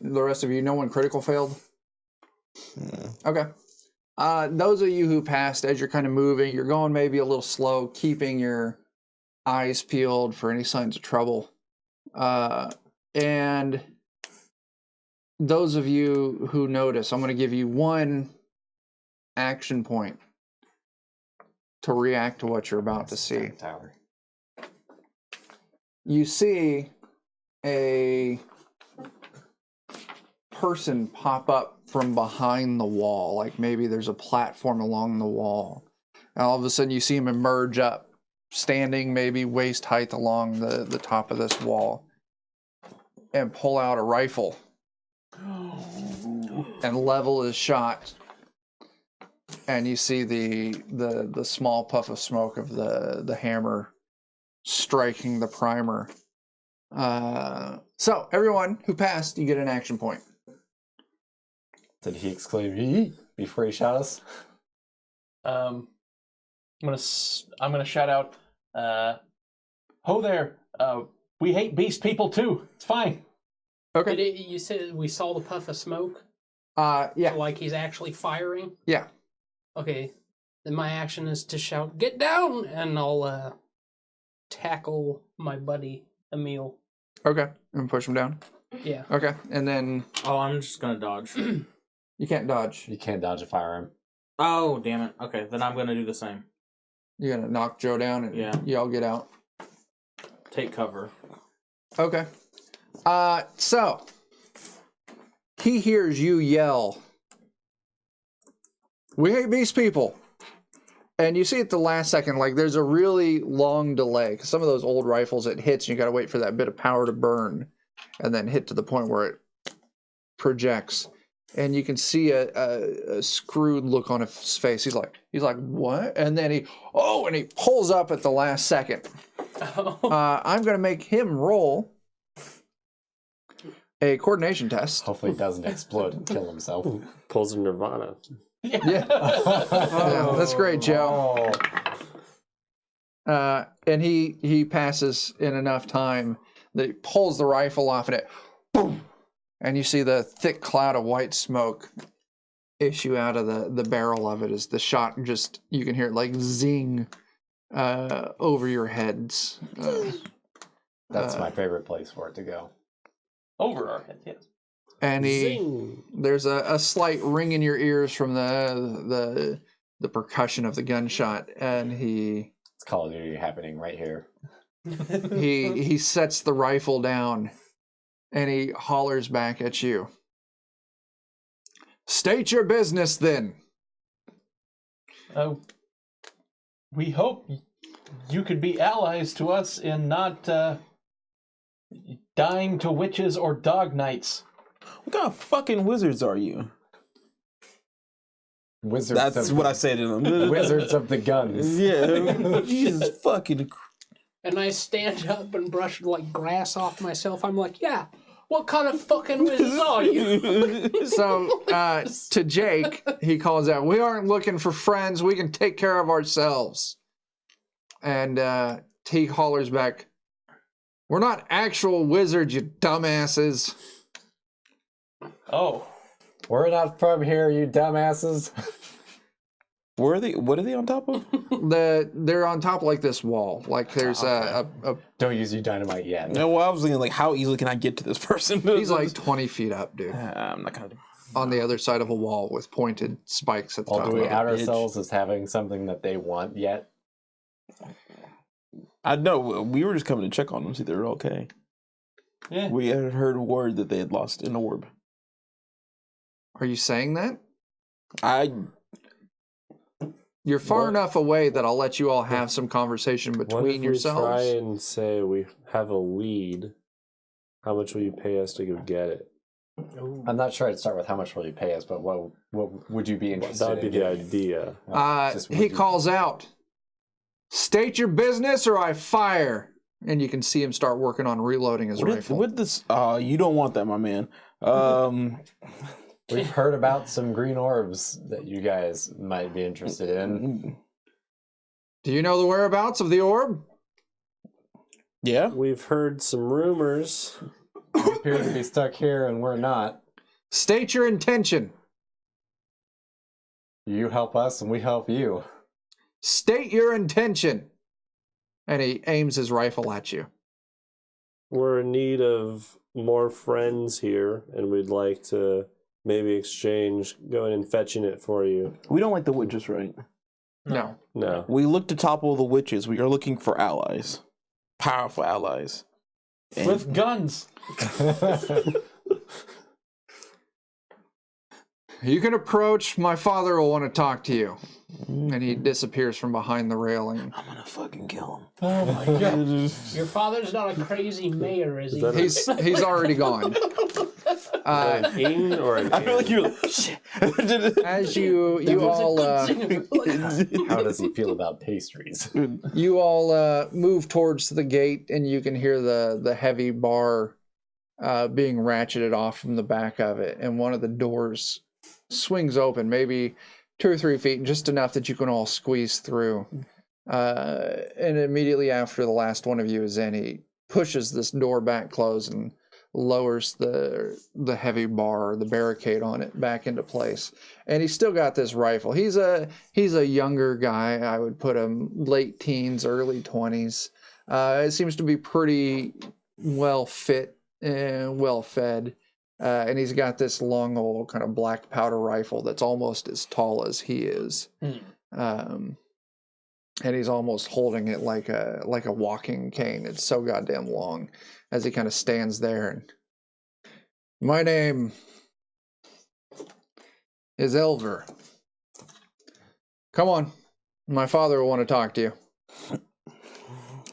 The rest of you, no one critical failed? Okay. Those of you who passed, as you're kind of moving, you're going maybe a little slow, keeping your eyes peeled for any signs of trouble. And those of you who notice, I'm going to give you one action point to react to what you're about to see. Tower. You see a person pop up from behind the wall, like maybe there's a platform along the wall. And all of a sudden you see him emerge up, standing maybe waist height along the top of this wall, and pull out a rifle and level his shot. And you see the small puff of smoke of the hammer striking the primer. So everyone who passed, you get an action point. Did he exclaim "Yee" before he shot us? I'm gonna shout out, "Ho there! We hate beast people too. It's fine." Okay. You said we saw the puff of smoke? Yeah. So, like he's actually firing? Yeah. Okay. Then my action is to shout, "Get down!" And I'll tackle my buddy, Emil. Okay. And push him down. Yeah. Okay. And then Oh, I'm just gonna dodge. you can't dodge. You can't dodge a firearm. Oh, damn it. Okay, then I'm gonna do the same. You're gonna knock Joe down and Yeah. y'all get out. Take cover. Okay. So he hears you yell, "We hate beast people." And you see at the last second, like there's a really long delay. 'Cause some of those old rifles, it hits and you gotta wait for that bit of power to burn and then hit to the point where it projects. And you can see a screwed look on his face. He's like, what? And then he pulls up at the last second. I'm going to make him roll a coordination test. Hopefully he doesn't explode and kill himself. Pulls a Nirvana. Yeah, that's great, Joe. And he passes in enough time that he pulls the rifle off and it, boom, and you see the thick cloud of white smoke issue out of the barrel of it as the shot just, you can hear it like zing over your heads. That's my favorite place for it to go. Over our heads, yes. And Zing. there's a slight ring in your ears from the percussion of the gunshot, and It's Call of Duty happening right here. he sets the rifle down and he hollers back at you. "State your business then." We hope you could be allies to us in not dying to witches or dog knights. What kind of fucking wizards are you? Wizards. That's what I say to them. Wizards of the guns. Yeah. Jesus fucking. And I stand up and brush like grass off myself. I'm like, yeah, what kind of fucking wizards are you? So to Jake, he calls out, "We aren't looking for friends. We can take care of ourselves." And he hollers back, "We're not actual wizards, you dumbasses." Oh. We're not from here, you dumbasses. Where are they? What are they on top of? They're on top of like this wall. Like there's a Don't use your dynamite yet. No, well, I was thinking like, how easily can I get to this person? he's like 20 feet up, dude, I'm not gonna. on the other side of a wall with pointed spikes at the Well, top do we of out it. ourselves as having something that they want yet? I know. We were just coming to check on them, see if they're okay. Yeah. We had heard word that they had lost an orb. Are you saying that? You're far What? enough away that I'll let you all have some conversation What if between we yourselves. try and say we have a lead? How much will you pay us to go get it? I'm not sure I'd start with how much will you pay us, but what would you be interested That would be in the getting? idea. He calls out, "State your business or I fire." And you can see him start working on reloading his rifle. What this? You don't want that, my man. We've heard about some green orbs that you guys might be interested in. Do you know the whereabouts of the orb? Yeah? We've heard some rumors. We appear to be stuck here, and we're not. State your intention. You help us, and we help you. State your intention. And he aims his rifle at you. We're in need of more friends here, and we'd like to maybe exchange going and fetching it for you. We don't like the witches, right? No. No. We look to topple the witches. We are looking for allies. Powerful allies. And With guns. You can approach. My father will want to talk to you. And he disappears from behind the railing. I'm gonna fucking kill him. Oh my god. Your father's not a crazy mayor, is he? that He's already gone. An ing or an I feel like in? you're shit. As you all How does he feel about pastries? move towards the gate, and you can hear the heavy bar being ratcheted off from the back of it, and one of the doors swings open, maybe 2 or 3 feet, just enough that you can all squeeze through. And immediately after the last one of you is in, he pushes this door back closed and lowers the heavy bar, the barricade on it, back into place. And he's still got this rifle. He's a younger guy. I would put him late teens, early 20s. It seems to be pretty well fit and well fed. And he's got this long old kind of black powder rifle that's almost as tall as he is. And he's almost holding it like a walking cane. It's so goddamn long as he kind of stands there. And my name is Elver. Come on. My father will want to talk to you.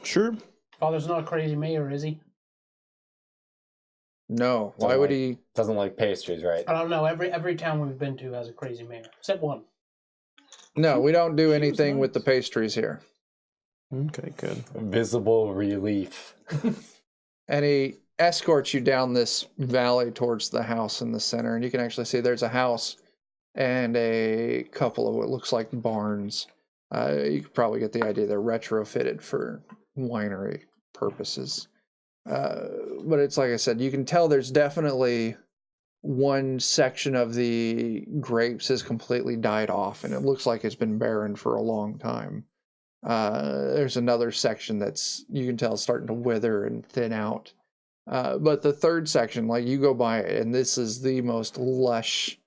Sure. Father's not a crazy mayor, is he? No. Why would he? Doesn't like pastries, right? I don't know. Every town we've been to has a crazy mayor, except one. No, we don't do anything with the pastries here. Okay, good. Visible relief. And he escorts you down this valley towards the house in the center. And you can actually see there's a house and a couple of what looks like barns. You could probably get the idea they're retrofitted for winery purposes. But it's like I said, you can tell there's definitely one section of the grapes has completely died off, and it looks like it's been barren for a long time. There's another section that's, you can tell, starting to wither and thin out. But the third section, like, you go by it, and this is the most lush,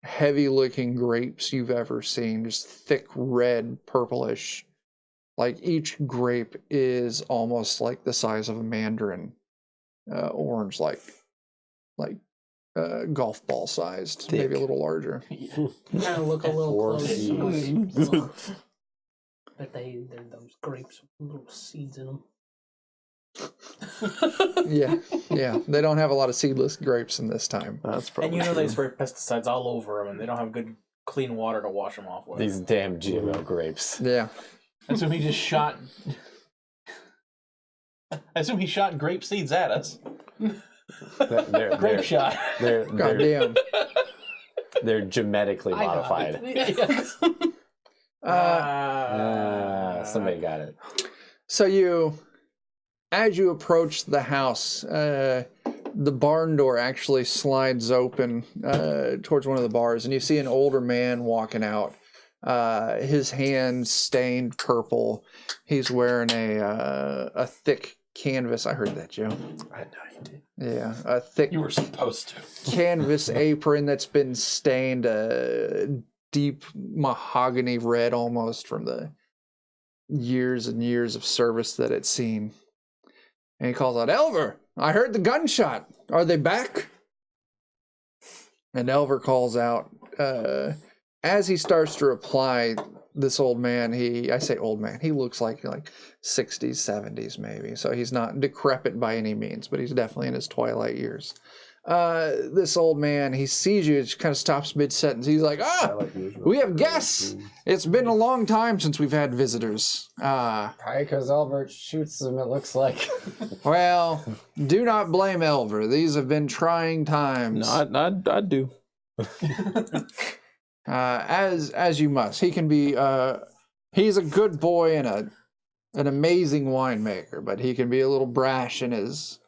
heavy-looking grapes you've ever seen. Just thick red, purplish. Like, each grape is almost like the size of a mandarin. Orange, like golf ball sized, Thick. maybe a little larger. Kind of look a little Or close. seeds. But they're those grapes with little seeds in them. Yeah. They don't have a lot of seedless grapes in this time. That's And probably you know they true. spray pesticides all over them, and they don't have good, clean water to wash them off with. These damn GMO grapes. Yeah. I assume he just shot. I assume he shot grape seeds at us. Grape shot. Goddamn. They're genetically I got modified. it. Somebody got it. So as you approach the house, the barn door actually slides open towards one of the bars, and you see an older man walking out. His hands stained purple. He's wearing a thick canvas. I heard that, Joe. I know you did. Yeah, a thick You were supposed to. canvas apron that's been stained deep mahogany red almost from the years and years of service that it's seen. And he calls out, Elver, I heard the gunshot. Are they back? And Elver calls out, as he starts to reply, this old man, I say old man, he looks like 60s, 70s maybe. So he's not decrepit by any means, but he's definitely in his twilight years. This old man, he sees you, just kind of stops mid-sentence. He's like, we have guests. It's been a long time since we've had visitors. Probably because Albert shoots them, it looks like. Well, do not blame Elver. These have been trying times. No, I do. As you must. He can be, he's a good boy and an amazing winemaker, but he can be a little brash in his.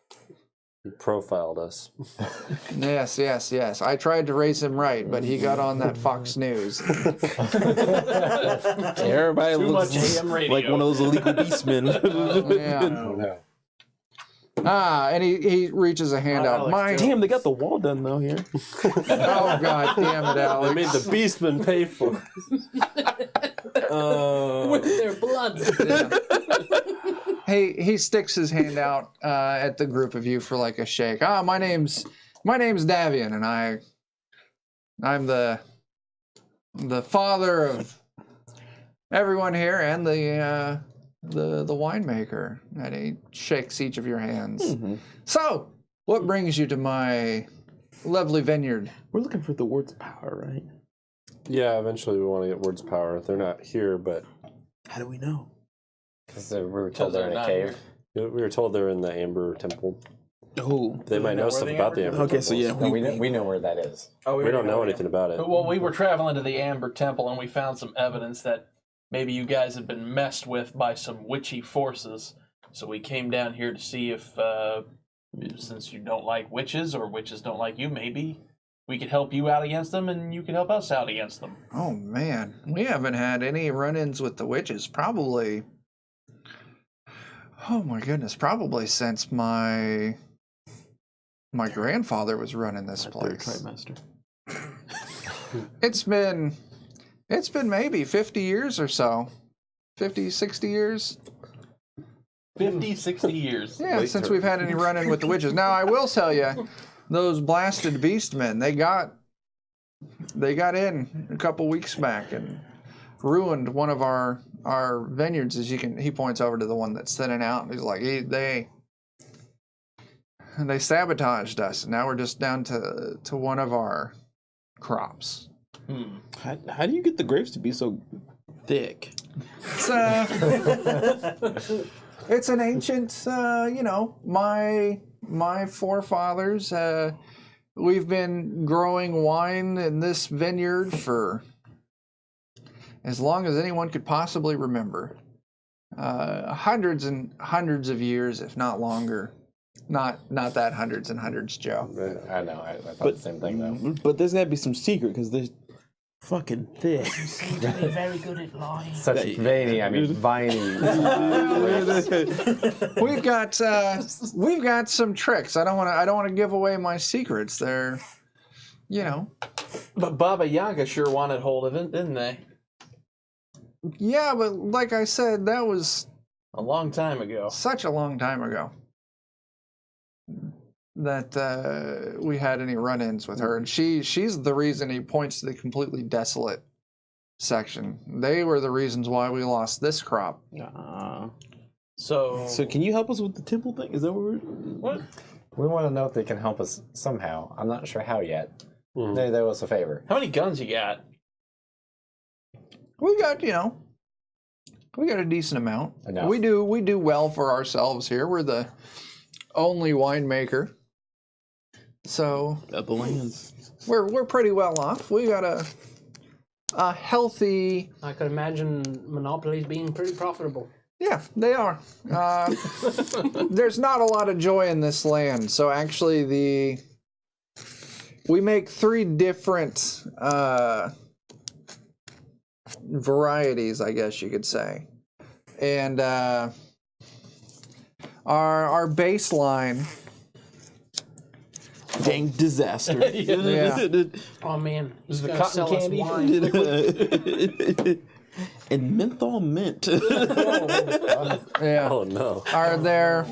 He profiled us. Yes. I tried to raise him right, but he got on that Fox News. Everybody Too looks much AM radio. like one of those illegal beastmen. Yeah. Oh no. And he reaches a hand out. Alex, Damn, they got the wall done though here. Oh God damn it, They Alex! made the Beastmen pay for it. With their blood. He sticks his hand out at the group of you for like a shake. My name's Davian, and I'm the father of everyone here and the winemaker. And he shakes each of your hands. Mm-hmm. So, what brings you to my lovely vineyard? We're looking for the words of power, right? Yeah, eventually we want to get Words of Power. They're not here, but How do we know? Because we were told they're in a not cave. we were told they're in the Amber Temple. Oh. They might know where stuff the about the Amber Amber Okay, so Temples. yeah, No, we know where that is. Oh, We don't already know yeah. anything about it. Well, we were traveling to the Amber Temple and we found some evidence that maybe you guys had been messed with by some witchy forces. So we came down here to see if, since you don't like witches or witches don't like you, maybe we could help you out against them and you could help us out against them. Oh man, we haven't had any run-ins with the witches probably. Oh my goodness, probably since my grandfather was running this third place. trimester. It's been maybe 50 years or so. 50, 60 years? 50, 60 years. Yeah, Late since third. we've had any run-in with the witches. Now, I will tell you, those blasted beastmen, they got in a couple weeks back and ruined one of our vineyards. He points over to the one that's thinning out, and he's like, they sabotaged us. Now we're just down to one of our crops. How do you get the grapes to be so thick? It's an ancient, my forefathers, we've been growing wine in this vineyard for as long as anyone could possibly remember. Hundreds and hundreds of years, if not longer. Not that hundreds and hundreds, Joe. I know. I thought the same thing though. But there's got to be some secret because they're fucking thick. Seem to be very good at lying. Such viney, viney. We've got some tricks. I don't want to give away my secrets. They're, But Baba Yaga sure wanted hold of it, didn't they? Yeah, but like I said, that was A long time ago. such a long time ago that we had any run-ins with her, and she's the reason. He points to the completely desolate section. They were the reasons why we lost this crop. So can you help us with the temple thing? Is that what we're... what? We want to know if they can help us somehow. I'm not sure how yet. They do us a favor. How many guns you got? We got a decent amount. Enough. We do well for ourselves here. We're the only winemaker, so At the lands. we're pretty well off. We got a healthy. I could imagine monopolies being pretty profitable. Yeah, they are. There's not a lot of joy in this land, so actually we make 3 different varieties, I guess you could say, and our baseline. Dang disaster. Yeah. Oh man, he's the gonna cotton sell us candy? wine. And menthol mint. Yeah. Oh no. Are there?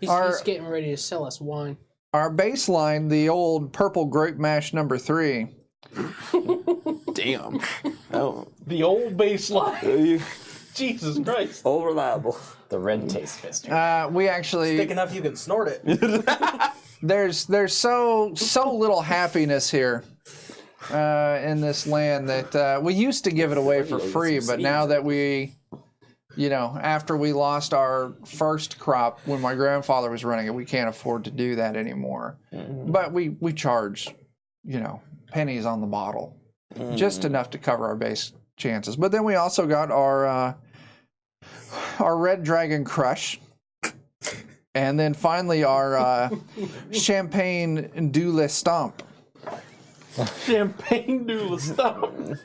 He's getting ready to sell us wine. Our baseline, the old purple grape mash number 3. Damn. Oh. The old baseline. Jesus Christ. All reliable. The red taste fist. We actually Thick enough you can snort it. there's so little happiness here in this land that we used to give it away for free, but now that we, after we lost our first crop when my grandfather was running it, we can't afford to do that anymore. But we charge, pennies on the bottle, just enough to cover our base chances. But then we also got our our Red Dragon Crush. And then finally our Champagne Doule Stomp. Champagne Doula Stomp.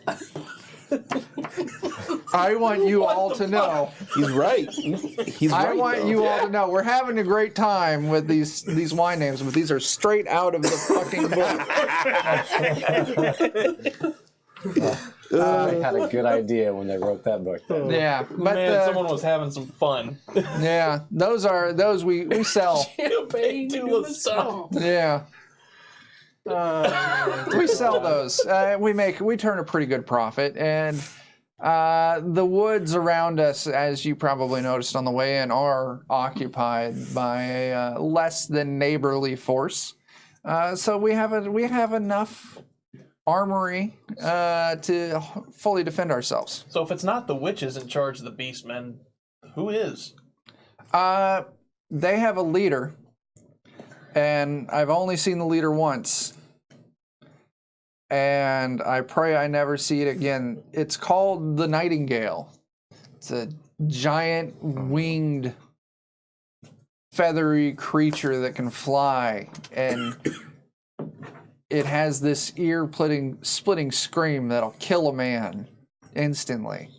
I want you all to know. He's right. He's right. I want you all to know. We're having a great time with these wine names, but these are straight out of the fucking book. They had a good idea when they wrote that book. Yeah, but Man, someone was having some fun. yeah, those we sell. Champagne Doula Stomp. Yeah. We sell those. We turn a pretty good profit, and the woods around us, as you probably noticed on the way in, are occupied by a less than neighborly force. So we have enough armory to fully defend ourselves. So if it's not the witches in charge of the beastmen, who is? They have a leader, and I've only seen the leader once. And I pray I never see it again. It's called the Nightingale. It's a giant winged feathery creature that can fly, and it has this ear-splitting scream that'll kill a man instantly.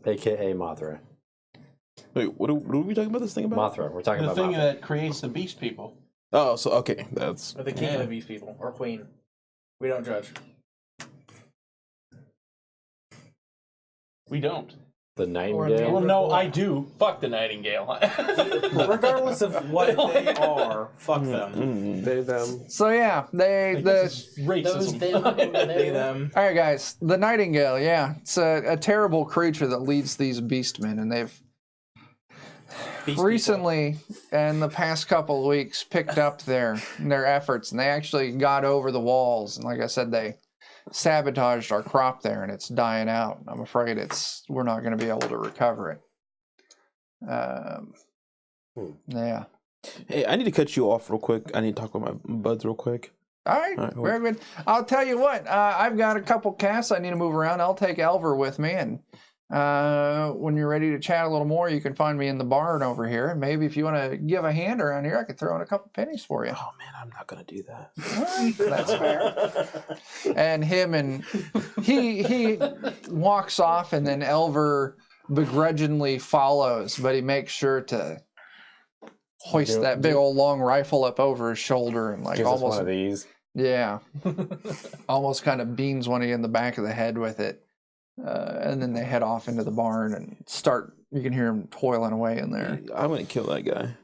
AKA Mothra. Wait, what are we talking about this thing about? Mothra. We're talking The about thing Mothra. that creates the beast people. Oh, so okay, that's Or the king of the beast people. Or queen. We don't judge. We don't. The Nightingale. Well, no, I do. Fuck the Nightingale. Regardless of what they are, fuck them. They, them. So yeah, Those racism. them over They, there. them. all right, guys. The Nightingale, yeah, it's a terrible creature that leads these beastmen, and they've Beast recently, in the past couple of weeks, picked up their efforts, and they actually got over the walls. And like I said, they sabotaged our crop there, and it's dying out. I'm afraid we're not going to be able to recover it. Yeah. Hey, I need to cut you off real quick. I need to talk with my buds real quick. All right, cool. very good. I'll tell you what. I've got a couple casts I need to move around. I'll take Elver with me, and when you're ready to chat a little more, you can find me in the barn over here. And maybe if you want to give a hand around here, I could throw in a couple pennies for you. Oh man, I'm not gonna do that. That's fair. And he walks off, and then Elver begrudgingly follows, but he makes sure to hoist that big old long rifle up over his shoulder and like Gives us one almost of these. yeah, almost kind of beans one of you in the back of the head with it. And then they head off into the barn and start. You can hear him toiling away in there. I'm gonna kill that guy.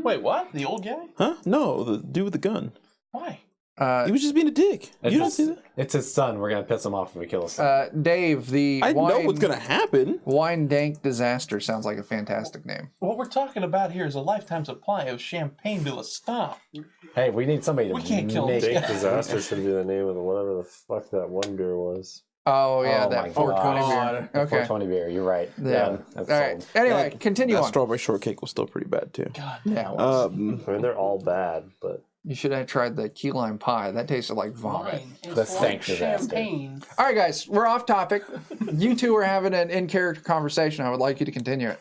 Wait, what? The old guy? Huh? No, the dude with the gun. Why? He was just being a dick. You don't see that? It's his son. We're gonna piss him off if we kill his son. Dave, the I know what's gonna happen. Wine Dank Disaster sounds like a fantastic name. What we're talking about here is a lifetime supply of Champagne Doula Stomp. Hey, we need somebody to We can't kill make him. Dank Disaster should be the name of whatever the fuck that one beer was. Oh yeah, Oh, my that 420 God. beer. The Okay. 420 beer. You're right. Yeah. That's All right. sold. Anyway, continue That on. strawberry shortcake was still pretty bad too. God. Yeah. I mean, they're all bad, but You should have tried the key lime pie. That tasted like vomit. Wine is The like stank disaster. champagne. All right, guys, we're off topic. You two are having an in-character conversation. I would like you to continue it.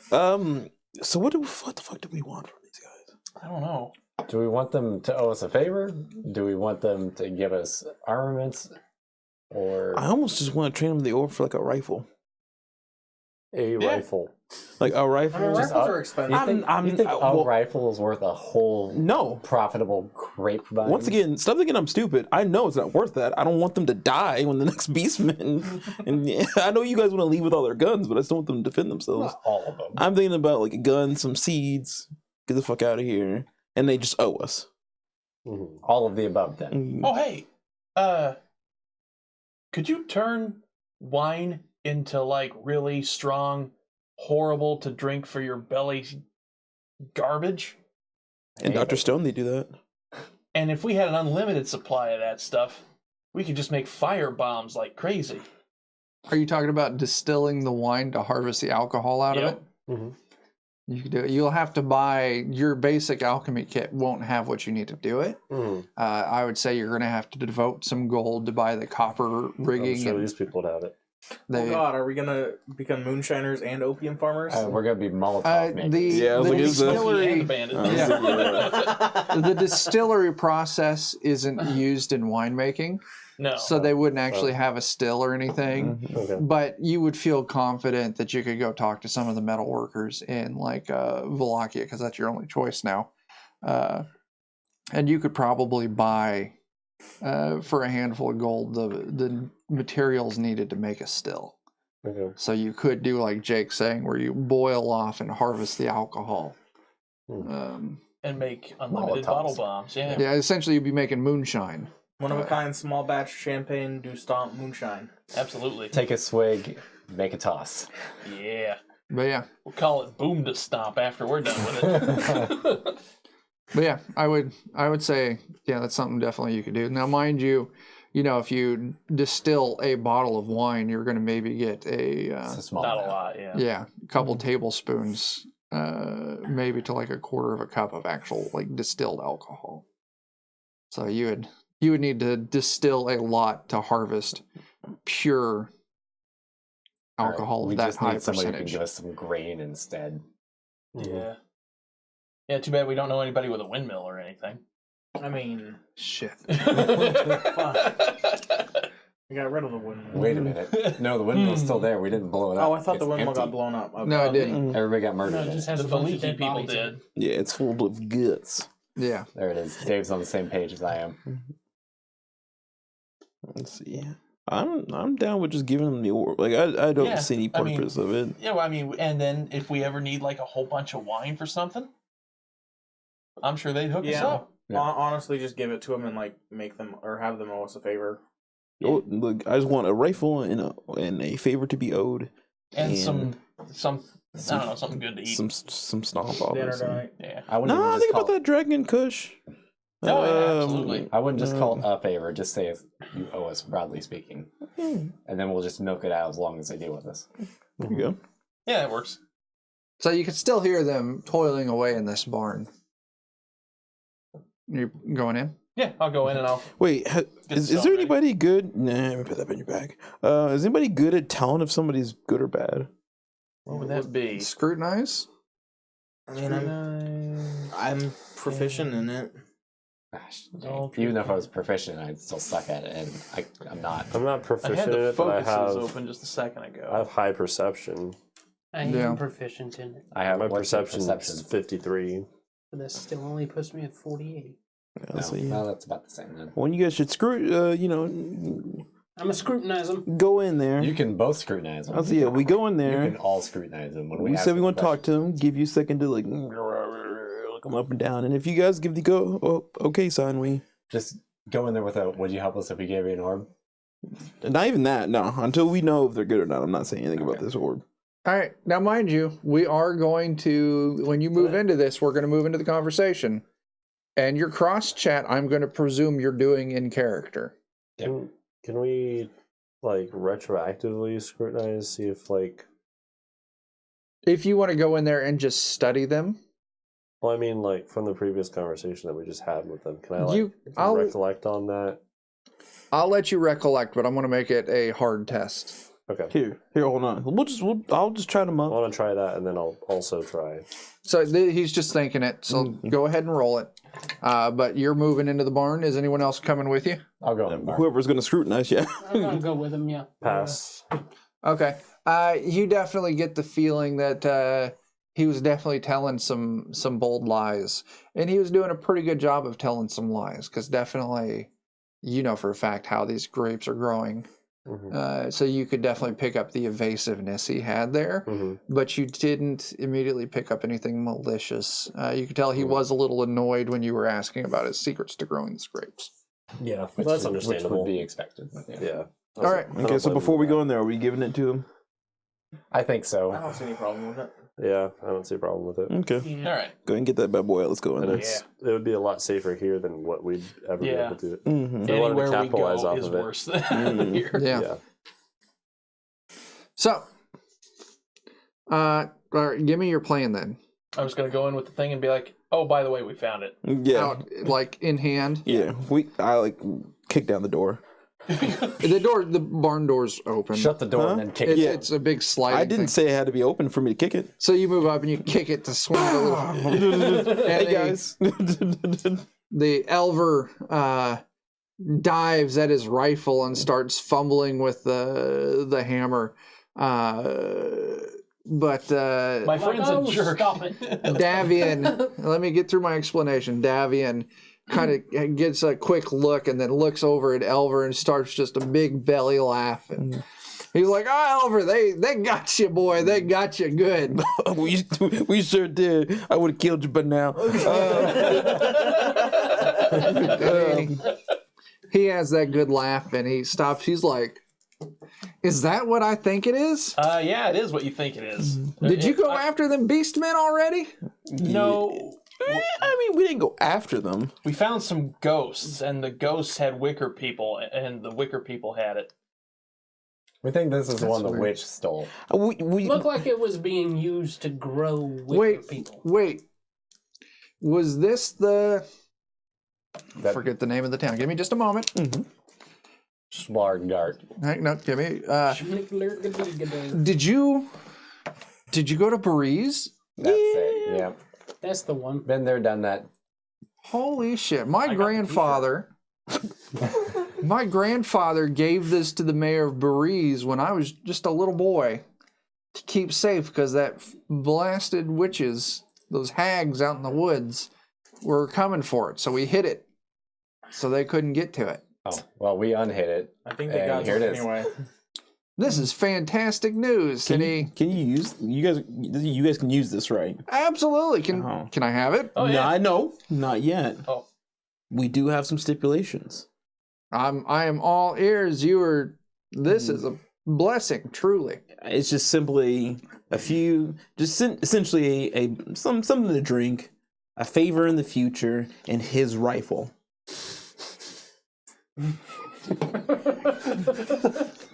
So what the fuck do we want from these guys? I don't know. Do we want them to owe us a favor? Do we want them to give us armaments? Or I almost just want to train them the over for like a rifle. a rifle. Like a I mean, rifle. rifles are you expensive. think, I'm- you think a well- rifle is worth a whole No. profitable grape vine? Once again, stop thinking I'm stupid. I know it's not worth that. I don't want them to die when the next beastman. And yeah, I know you guys want to leave with all their guns, but I still want them to defend themselves. Not all of them. I'm thinking about like a gun, some seeds. Get the fuck out of here. And they just owe us. Mhm. All of the above, then. Oh, hey. Could you turn wine into like really strong, horrible to drink for your belly garbage? And Dr. Stone, they do that. And if we had an unlimited supply of that stuff, we could just make fire bombs like crazy. Are you talking about distilling the wine to harvest the alcohol out of Yep. it? Mhm. You could do it. You'll have to buy your basic alchemy kit. Won't have what you need to do it. Mhm. I would say you're going to have to devote some gold to buy the copper rigging. I'm sure and- these people would have it. They, Oh God, are we gonna become moonshiners and opium farmers? We're gonna be Molotov makers. Yeah, I was the like, is that- Smokey and the distillery, bandit. the distillery process isn't used in winemaking, No. so they wouldn't actually have a still or anything. Okay. But you would feel confident that you could go talk to some of the metal workers in like Wallachia, because that's your only choice now. And you could probably buy for a handful of gold the materials needed to make a still. Okay. So you could do like Jake's saying, where you boil off and harvest the alcohol. Hmm. And make unlimited Molotovs. bottle bombs. Yeah. Yeah, essentially you'd be making moonshine. One of a kind, small batch champagne, do stomp moonshine. Absolutely. Take a swig, make a toss. Yeah. But yeah, We'll call it boom to stomp after we're done with it. but yeah, I would say, yeah, that's something definitely you could do. Now, mind you, if you distill a bottle of wine, you're going to maybe get It's a small Not a amount. lot, yeah. a couple tablespoons, maybe to like a quarter of a cup of actual like distilled alcohol. So you would need to distill a lot to harvest pure All right, alcohol we of that just high need somebody who can percentage. give us some grain instead. Yeah. Yeah, too bad we don't know anybody with a windmill or anything. I mean, Shit. we got rid of the windmill. Wait a minute. No, the windmill's still there. We didn't blow it up. Oh, I thought the It's windmill got empty. blown up. Okay. No, it didn't. Everybody got No, murdered it in just it. has The a bunch of Valiki dead people bodies in did. it. Yeah, it's full of guts. Yeah. There it is. Dave's on the same page as I am. Let's see. I'm down with just giving them the orb. Like I don't Yeah, see any I mean- purpose of it. Yeah, well, I mean, and then if we ever need like a whole bunch of wine for something, I'm sure they'd hook us Yeah. up. Yeah. Honestly, just give it to them and like make them or have them owe us a favor. Oh, look, I just want a rifle and a favor to be owed, And some I don't know, something good to eat. some stomp Dinner obviously. tonight. Yeah. I wouldn't No, even think just about call, that dragon Kush. Oh, yeah, absolutely. I wouldn't just call it a favor. Just say if you owe us, broadly speaking, and then we'll just milk it out as long as they deal with us. There you go. Yeah, it works. So you can still hear them toiling away in this barn. You going in? Yeah, I'll go in and I'll. Wait, is stuff there ready. anybody good? Nah, let me put that in your bag. Is anybody good at telling if somebody's good or bad? What would that be? Scrutinize? I mean, I'm proficient in it. Gosh, Oh, even if I was proficient, I'd still suck at it, and I'm not. I'm not I proficient had in the it, but I focuses have open just a second ago. I have high perception. I Yeah. am proficient in it. I have My what's your perception is 53. But this still only puts me at 48. Yeah, No, let's see. well, that's about the same then. When you guys should I'm a scrutinize them. go in there. You can both scrutinize them. I'll see. Yeah, we go in You there. can all scrutinize them when We ask said we them want to talk questions. to him. Give you a second to like look them up and down. And if you guys give the okay sign, we. Just go in there with a. Would you help us if we gave you an orb? Not even that. No, until we know if they're good or not. I'm not saying anything about this orb. All right. Now, mind you, we are going to, when you move into this, we're going to move into the conversation. And your cross chat, I'm going to presume you're doing in character. Yeah. Can we like retroactively scrutinize, see if like If you want to go in there and just study them, well, I mean like from the previous conversation that we just had with them, can I like I'll- recollect on that? I'll let you recollect, but I'm going to make it a hard test. Okay. Here, hold on. I'll just try them I up. want to try that and then I'll also try. So he's just thinking it. So go ahead and roll it. But you're moving into the barn. Is anyone else coming with you? I'll go. in the bar. Whoever's gonna scrutinize, yeah. I'm gonna go with him, yeah. Pass. Okay. You definitely get the feeling that he was definitely telling some bold lies, and he was doing a pretty good job of telling some lies, because definitely, you know for a fact how these grapes are growing. Mhm. So you could definitely pick up the evasiveness he had there, Mhm. but you didn't immediately pick up anything malicious. You could tell he was a little annoyed when you were asking about his secrets to growing these grapes. Yeah, Which that's would understandable. be expected. Yeah. All right. Okay, so before we go in there, are we giving it to him? I think so. I don't see any problem with it. Yeah, I don't see a problem with it. Okay. Yeah. All right. Go ahead and get that bad boy out. Let's go in And there. it would be a lot safer here than what we'd ever be Yeah. able to do. Mm-hmm. They wanted to Anywhere we capitalize go off is of it. worse than here. Yeah. Yeah. So, all right, give me your plan then. I was gonna go in with the thing and be like, "Oh, by the way, we found it." Yeah. Out, like in hand. Yeah. I like kick down the door. The barn door's open. Shut the door and then kick it. It's a big sliding I didn't thing. say it had to be open for me to kick it. So you move up and you kick it to swing it a little. Hey guys. The Elver dives at his rifle and starts fumbling with the hammer. But My friend's a jerk. Stop it. Davian, let me get through my explanation. Davian kind of gets a quick look and then looks over at Elver and starts just a big belly laugh. And he's like, "Oh, Elver, they got you, boy. They got you good." we sure did. I would have killed you by now. He has that good laugh and he stops. He's like, "Is that what I think it is? Yeah, it is what you think it is. Did you go after them beastmen already?" No. I mean, we didn't go after them. We found some ghosts, and the ghosts had wicker people, and the wicker people had it. We think this is the one the weird. witch stole. We Looked like it was being used to grow wicker people. Wait. Was this the... That Forget the name of the town. Give me just a moment. Smargart. No, give me... Did you go to Bariz? That's it. Yeah. That's the one. Been there, done that. Holy shit. got the My grandfather gave this to the mayor of Bariz when I was just a little boy to keep safe because that blasted witches, those hags out in the woods, were coming for it. So we hid it so they couldn't get to it. Oh, well, we unhid it. I think they And got here it it is. anyway. This is fantastic news. Can you use you guys can use this, right? Absolutely. Can I have it? Oh, yeah. No, not yet. Oh. We do have some stipulations. I am all ears. This is a blessing, truly. It's just simply a few, essentially something to drink, a favor in the future, and his rifle.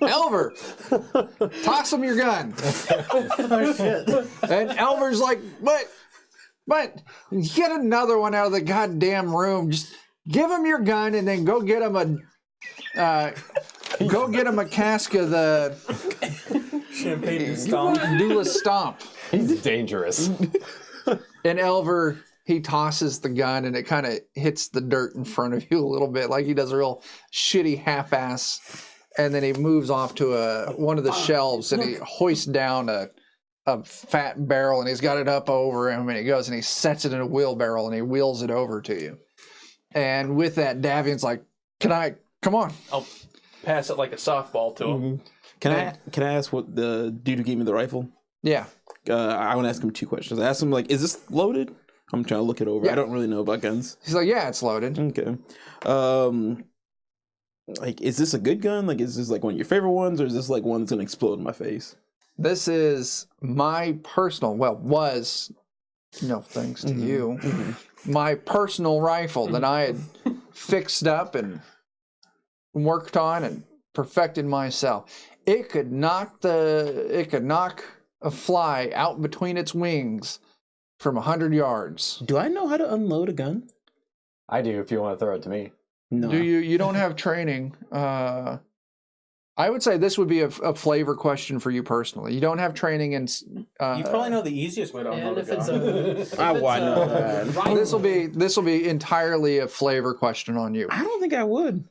Elver, toss him your gun. Oh shit! And Elver's like, but get another one out of the goddamn room. Just give him your gun and then go get him a cask of the Champagne and stomp. Dula Stomp. He's dangerous. And Elver, he tosses the gun and it kind of hits the dirt in front of you a little bit, like he does a real shitty half-ass. And then he moves off to one of the shelves and he hoists down a fat barrel and he's got it up over him and he goes and he sets it in a wheelbarrow and he wheels it over to you. And with that, Davian's like, come on. I'll pass it like a softball to him. Can I ask what the dude who gave me the rifle? Yeah. I want to ask him 2 questions. I asked him, like, is this loaded? I'm trying to look it over. Yeah. I don't really know about guns. He's like, yeah, it's loaded. Okay. Like, is this a good gun? Like, is this like one of your favorite ones, or is this like one that's gonna explode in my face? This is my personal, was, thanks to you, my personal rifle that I had fixed up and worked on and perfected myself. It could knock a fly out between its wings from 100 yards. Do I know how to unload a gun? I do, if you want to throw it to me. No. Do you don't have training? I would say this would be a flavor question for you personally. You don't have training in. You probably know the easiest way to And unload a if it's gun. Why not? rifle, This will be entirely a flavor question on you. I don't think I would.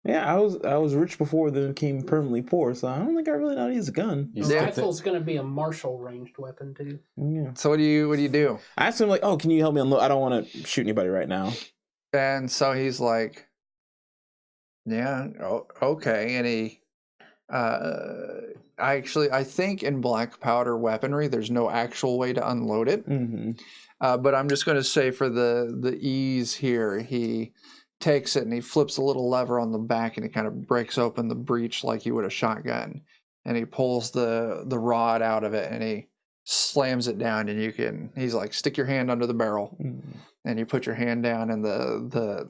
Yeah, I was rich before then became permanently poor, so I don't think I really know how to use a gun. You the stick rifle's going to be a martial ranged weapon too. Yeah. So what do you do? I asked him, like, oh, can you help me unload? I don't want to shoot anybody right now. And so he's like, yeah, okay. And he, I think in black powder weaponry, there's no actual way to unload it. Mm-hmm. But I'm just going to say for the ease here, he takes it and he flips a little lever on the back and he kind of breaks open the breech like you would a shotgun. And he pulls the rod out of it and he slams it down and he's like, stick your hand under the barrel. Mm-hmm. And you put your hand down and the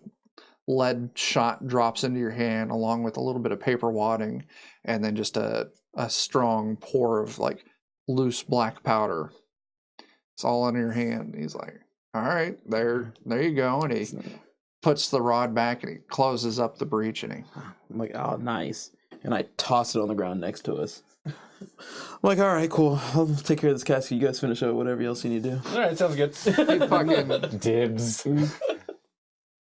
lead shot drops into your hand along with a little bit of paper wadding and then just a strong pour of like loose black powder. It's all under your hand. He's like, all right, there you go. And he puts the rod back and he closes up the breach and he. I'm like, oh, nice. And I toss it on the ground next to us. I'm like, all right, cool. I'll take care of this casket. You guys finish up whatever else you need to do. All right, sounds good. He fucking. Dibs.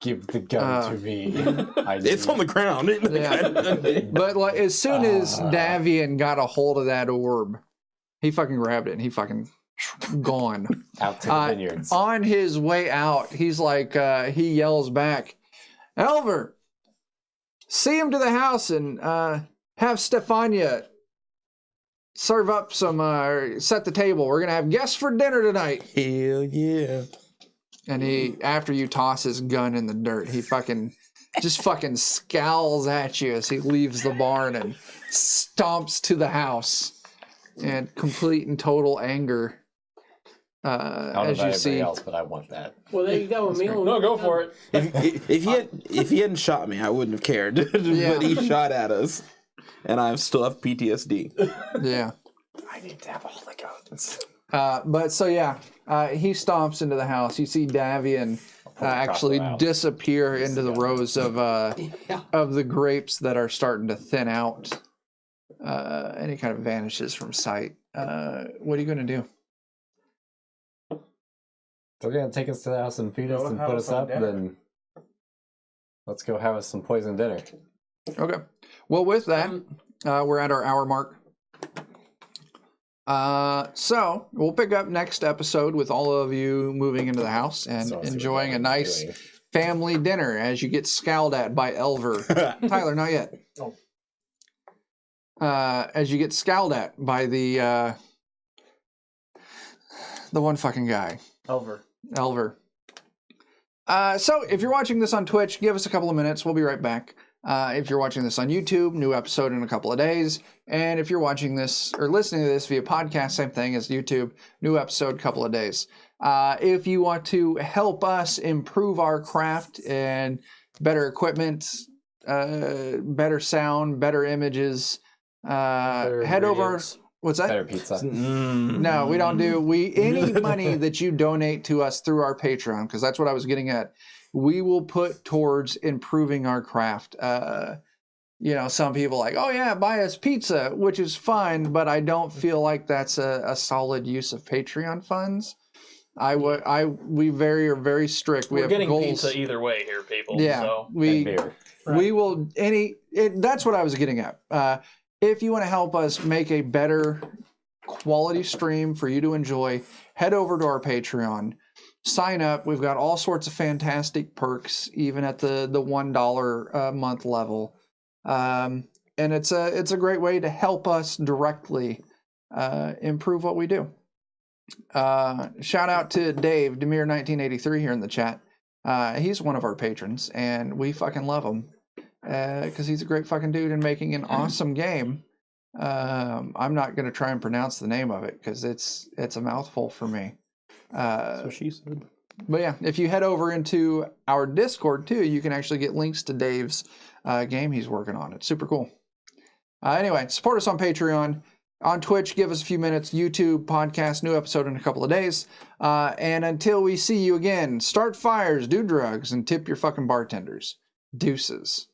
Give the gun to me. It's on the ground. Yeah. But like as soon as Davian got a hold of that orb, he fucking grabbed it and he fucking gone. Out to the vineyards. On his way out, he's like, he yells back, Elver, see him to the house and have Stefania serve up some, set the table. We're going to have guests for dinner tonight. Hell yeah. And he, after you toss his gun in the dirt, he just fucking scowls at you as he leaves the barn and stomps to the house in complete and total anger. I don't know As about you see, anybody else, but I want that. Well, there you go, Emil. No, go for it. If he hadn't shot me, I wouldn't have cared. Yeah. But he shot at us, and I still have PTSD. yeah. I need to have all the guns. But so yeah, he stomps into the house. You see Davian actually out. disappear into the rows of the grapes that are starting to thin out, and he kind of vanishes from sight. What are you going to do? They're gonna take us to the house and feed us Go and have put us some up. dinner. Then let's go have us some poison dinner. Okay. Well, with that, we're at our hour mark. So we'll pick up next episode with all of you moving into the house and So let's see what enjoying a Elver's nice doing. family dinner as you get scowled at by Elver. Tyler, not yet. Oh. As you get scowled at by the one fucking guy, Elver. Elver. So if you're watching this on Twitch, give us a couple of minutes. We'll be right back. If you're watching this on YouTube, new episode in a couple of days. And if you're watching this or listening to this via podcast, same thing as YouTube, new episode, couple of days. If you want to help us improve our craft and better equipment, better sound, better images, head over. What's that? Better pizza. No, we don't do any money that you donate to us through our Patreon, because that's what I was getting at. We will put towards improving our craft. Some people like, oh yeah, buy us pizza, which is fine, but I don't feel like that's a solid use of Patreon funds. We are very strict. We We're have getting goals. pizza either way here, people. Yeah, So. And we beer. will that's what I was getting at. If you want to help us make a better quality stream for you to enjoy, head over to our Patreon, sign up. We've got all sorts of fantastic perks, even at the $1 a month level. And it's a great way to help us directly improve what we do. Shout out to Dave Demir1983 here in the chat. He's one of our patrons, and we fucking love him. Because he's a great fucking dude and making an awesome game. I'm not going to try and pronounce the name of it because it's a mouthful for me. So she said. But yeah, if you head over into our Discord too, you can actually get links to Dave's game he's working on. It's super cool. Anyway, support us on Patreon. On Twitch, give us a few minutes. YouTube, podcast, new episode in a couple of days. And until we see you again, start fires, do drugs, and tip your fucking bartenders. Deuces.